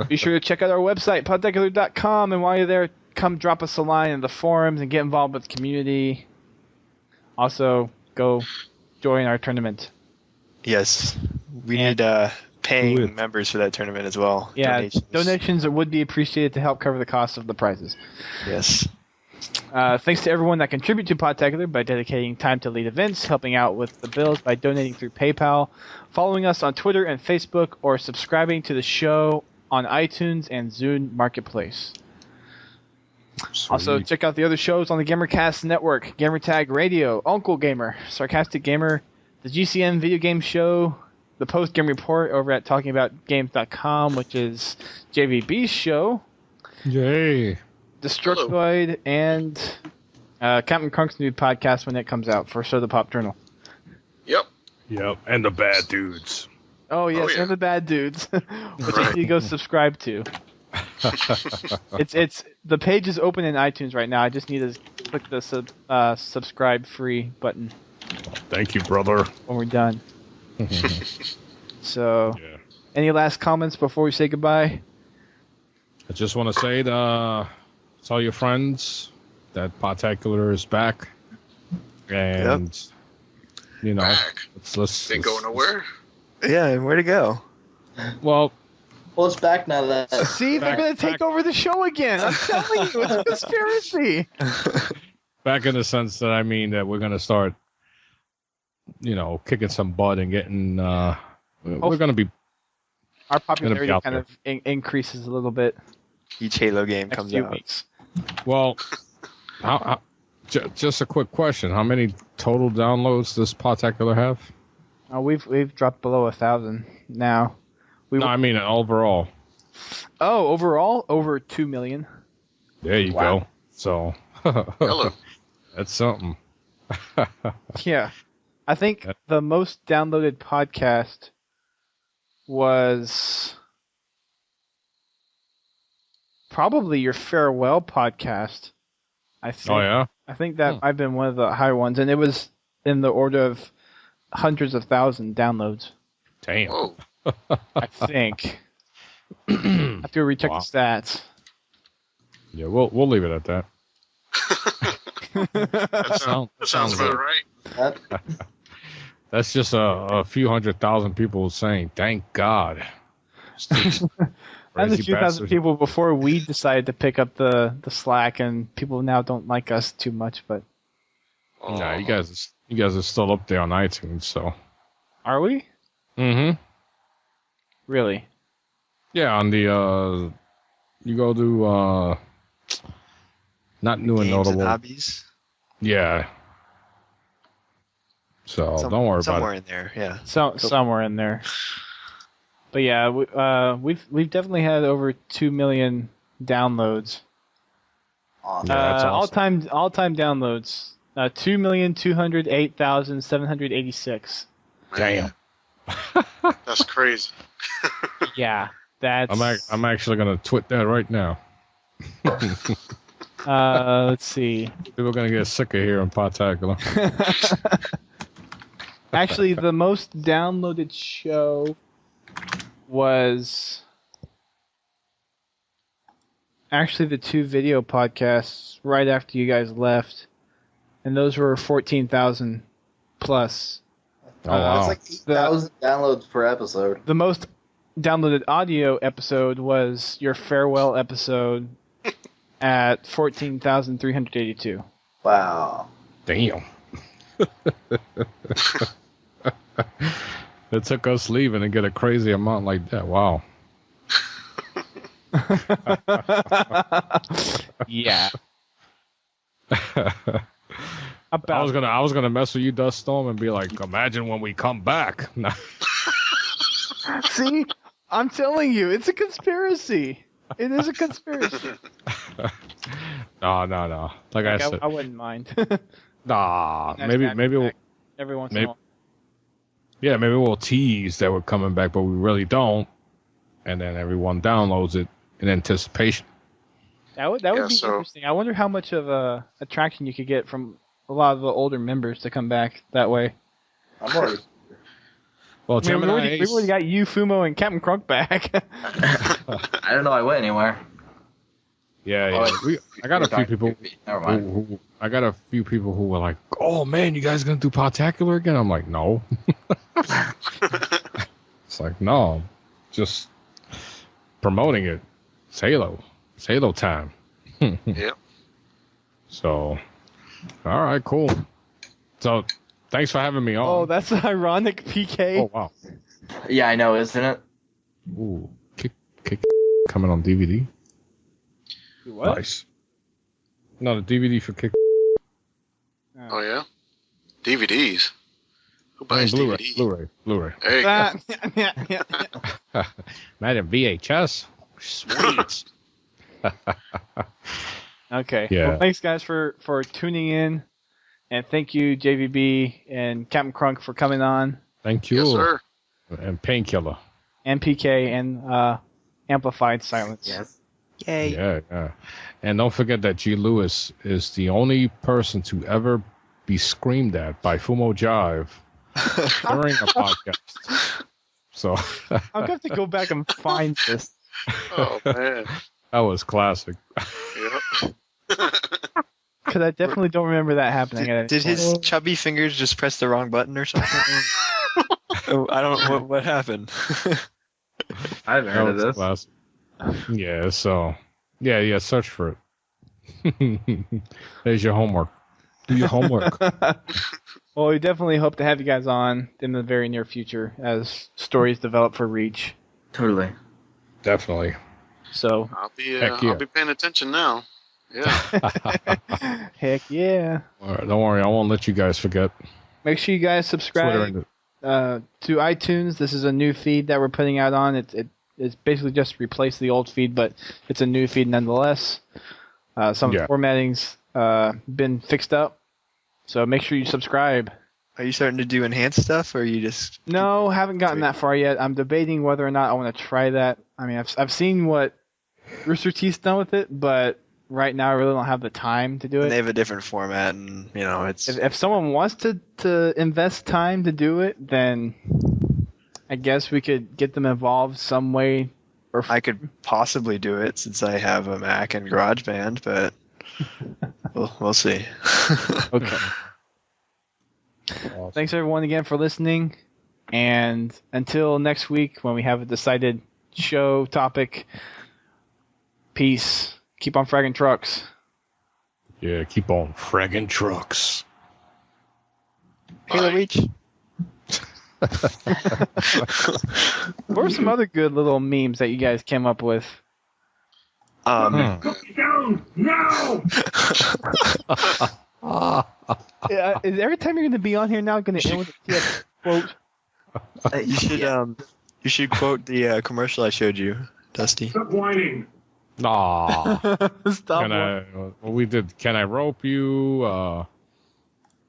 Be sure to check out our website, podtacular.com, and while you're there, come drop us a line in the forums and get involved with the community. Also, go join our tournament. Yes, we need paying members for that tournament as well. Yeah, donations would be appreciated to help cover the cost of the prizes. Yes. Thanks to everyone that contribute to Podtacular by dedicating time to lead events, helping out with the bills by donating through PayPal, following us on Twitter and Facebook, or subscribing to the show on iTunes and Zune Marketplace. Sweet. Also, check out the other shows on the GamerCast Network, Gamertag Radio, Uncle Gamer, Sarcastic Gamer, the GCN Video Game Show, the Post Game Report over at TalkingAboutGames.com, which is JVB's show, Yay. Destructoid, and CapnKrunk's new podcast when it comes out for Soda Pop Journal. Yep. Yep. And the bad dudes. Oh, yes, yeah. and the bad dudes, which you need to go subscribe to. It's the page is open in iTunes right now. I just need to click the subscribe free button Thank you, brother. when we're done. So, Yeah. any last comments before we say goodbye? I just want to say the tell your friends that Podtacular is back, and you know, Back. let's Didn't go nowhere. Yeah, where'd it go? Well, Well, it's back now that. See, they're Back- going to take back- over the show again. I'm telling you, it's a conspiracy. back in the sense that I mean that we're gonna start, you know, kicking some butt and getting. We're gonna be. Our popularity out kind there. of increases a little bit Each Halo game next comes few out. weeks. Well, just a quick question: how many total downloads does Podtacular have? We've dropped below 1,000 now. No, I mean overall. Overall, over 2 million. There you Wow. go. So Hello. that's something. Yeah. I think the most downloaded podcast was probably your farewell podcast. I think. Oh yeah. I think that I've been one of the higher ones, and it was in the order of hundreds of thousand downloads. Damn. Whoa. I think. I have to recheck Wow. the stats. Yeah, we'll leave it at that. That sounds about right. That's just a few 100,000 people saying, "Thank God." And a Crazy few thousand bastards. people before we decided to pick up the slack, and people now don't like us too much. But Nah, you guys are still up there on iTunes, so. are we Mm-hmm. really? Yeah, on the you go to not new and Games and notable. hobbies. Yeah. So don't worry about Somewhere it. in there, yeah. Somewhere in there. But yeah, we've definitely had over 2 million downloads. Awesome. Yeah, that's awesome. All time downloads. 2,208,786. Damn. That's crazy. Yeah, that's. I'm actually gonna tweet that right now. Let's see. People are gonna get sick of hearing Podtacular. Actually, the most downloaded show was actually the 2 video podcasts right after you guys left, and those were 14,000 plus. Oh wow. It's like 8,000 downloads per episode. The most downloaded audio episode was your farewell episode at 14,382. Wow. Damn. It took us leaving to get a crazy amount like that. Wow. Yeah. I was gonna mess with you, Dust Storm, and be like, imagine when we come back. See, I'm telling you, it's a conspiracy. It is a conspiracy. No. Like I said, I wouldn't mind. nah. Nice Maybe back we'll, every once in a while. maybe we'll tease that we're coming back, but we really don't. And then everyone downloads it in anticipation. That would Yeah, be so- interesting. I wonder how much of a attraction you could get from a lot of the older members to come back that way. I'm already. Well, I mean, Gemini we've already got you, Fumo, and CapnKrunk back. I don't know. I went anywhere. Yeah. I got a few people. Never mind. Who I got a few people who were like, "Oh man, you guys gonna do Podtacular again?" I'm like, "No." It's like, no, just promoting it. It's Halo. It's Halo time. Yep. So, all right, cool. So, thanks for having me on. Oh, that's ironic, PK. Oh, wow. Yeah, I know, isn't it? Ooh, kick coming on DVD. What? Nice. No, the DVD for Kick. Oh yeah. DVDs. Who buys Blu-ray. DVD? Blu-ray. There you go. Yeah. Madden VHS. Sweet. Okay. Yeah. Well, thanks guys for tuning in, and thank you JVB and CapnKrunk for coming on, Thank you. Yes, sir. And Painkiller. and PK and Amplified Silence. Yes. Yay. Yeah. And don't forget that G. Lewis is the only person to ever be screamed at by Fumo Jive during a podcast. So I'm gonna have to go back and find this. Oh man. that was classic. Yep. Because I definitely don't remember that happening. at any Did point. his chubby fingers just press the wrong button or something? Oh, I don't. What happened? I haven't heard of That was this. classic. Yeah, so yeah, search for it. There's your homework. Do your homework. Well, we definitely hope to have you guys on in the very near future as stories develop for Reach. Totally. Definitely. So, I'll be Heck yeah. I'll be paying attention now. Yeah. heck yeah. All right, don't worry, I won't let you guys forget. Make sure you guys Twitter subscribe and to iTunes. This is a new feed that we're putting out on. It's basically just replaced the old feed, but it's a new feed nonetheless. Some Yeah. formatting's been fixed up, so make sure you subscribe. Are you starting to do enhanced stuff, or are you just? No, haven't gotten that far yet. I'm debating whether or not I want to try that. I mean, I've seen what Rooster Teeth's done with it, but right now I really don't have the time to do And they it. have a different format, and it's. If someone wants to invest time to do it, then I guess we could get them involved some way. Or I could possibly do it since I have a Mac and GarageBand, but we'll see. Okay. Awesome. Thanks everyone again for listening, and until next week when we have a decided show topic. Peace. Keep on fragging trucks. Yeah, keep on fragging trucks. Halo Reach. What are some other good little memes that you guys came up with? Um, Yeah, is every time you're going to be on here now going to end with a TF quote? you should quote the commercial I showed you, Dusty. Aw. Stop. Can I? Well, we did. Can I rope you?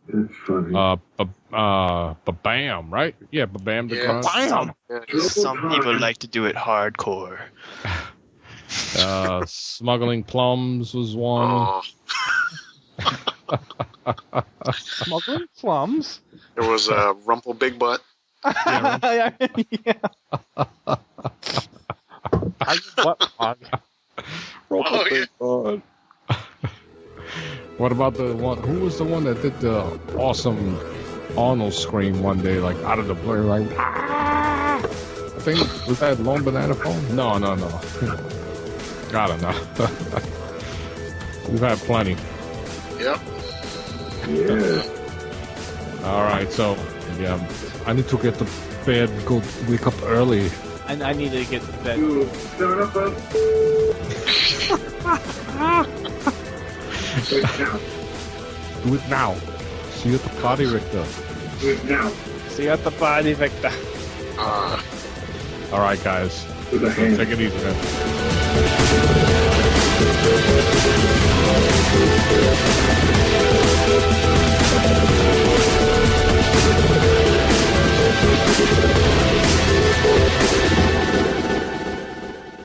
It's funny. Bam, right? Yeah, bam. The Yeah. grunt. Bam! Some people like to do it hardcore. Smuggling plums was one. Oh, Smuggling plums. there was Rumple Big Butt. Yeah. What? Oh, yeah. What about the one? Who was the one that did the awesome Arnold scream one day, like out of the blue, like? Ah! I think was that Lone Banana Phone? No. I don't know. We've had plenty. Yep. Yeah. All right, so yeah, I need to get to bed. Go wake up early. I need to get to bed. You son of a... Wait, now. Do it now. See you at the party, Richter. Wait, now. See you at the party, Victor. All right, guys. With a hand. Take it easy, man.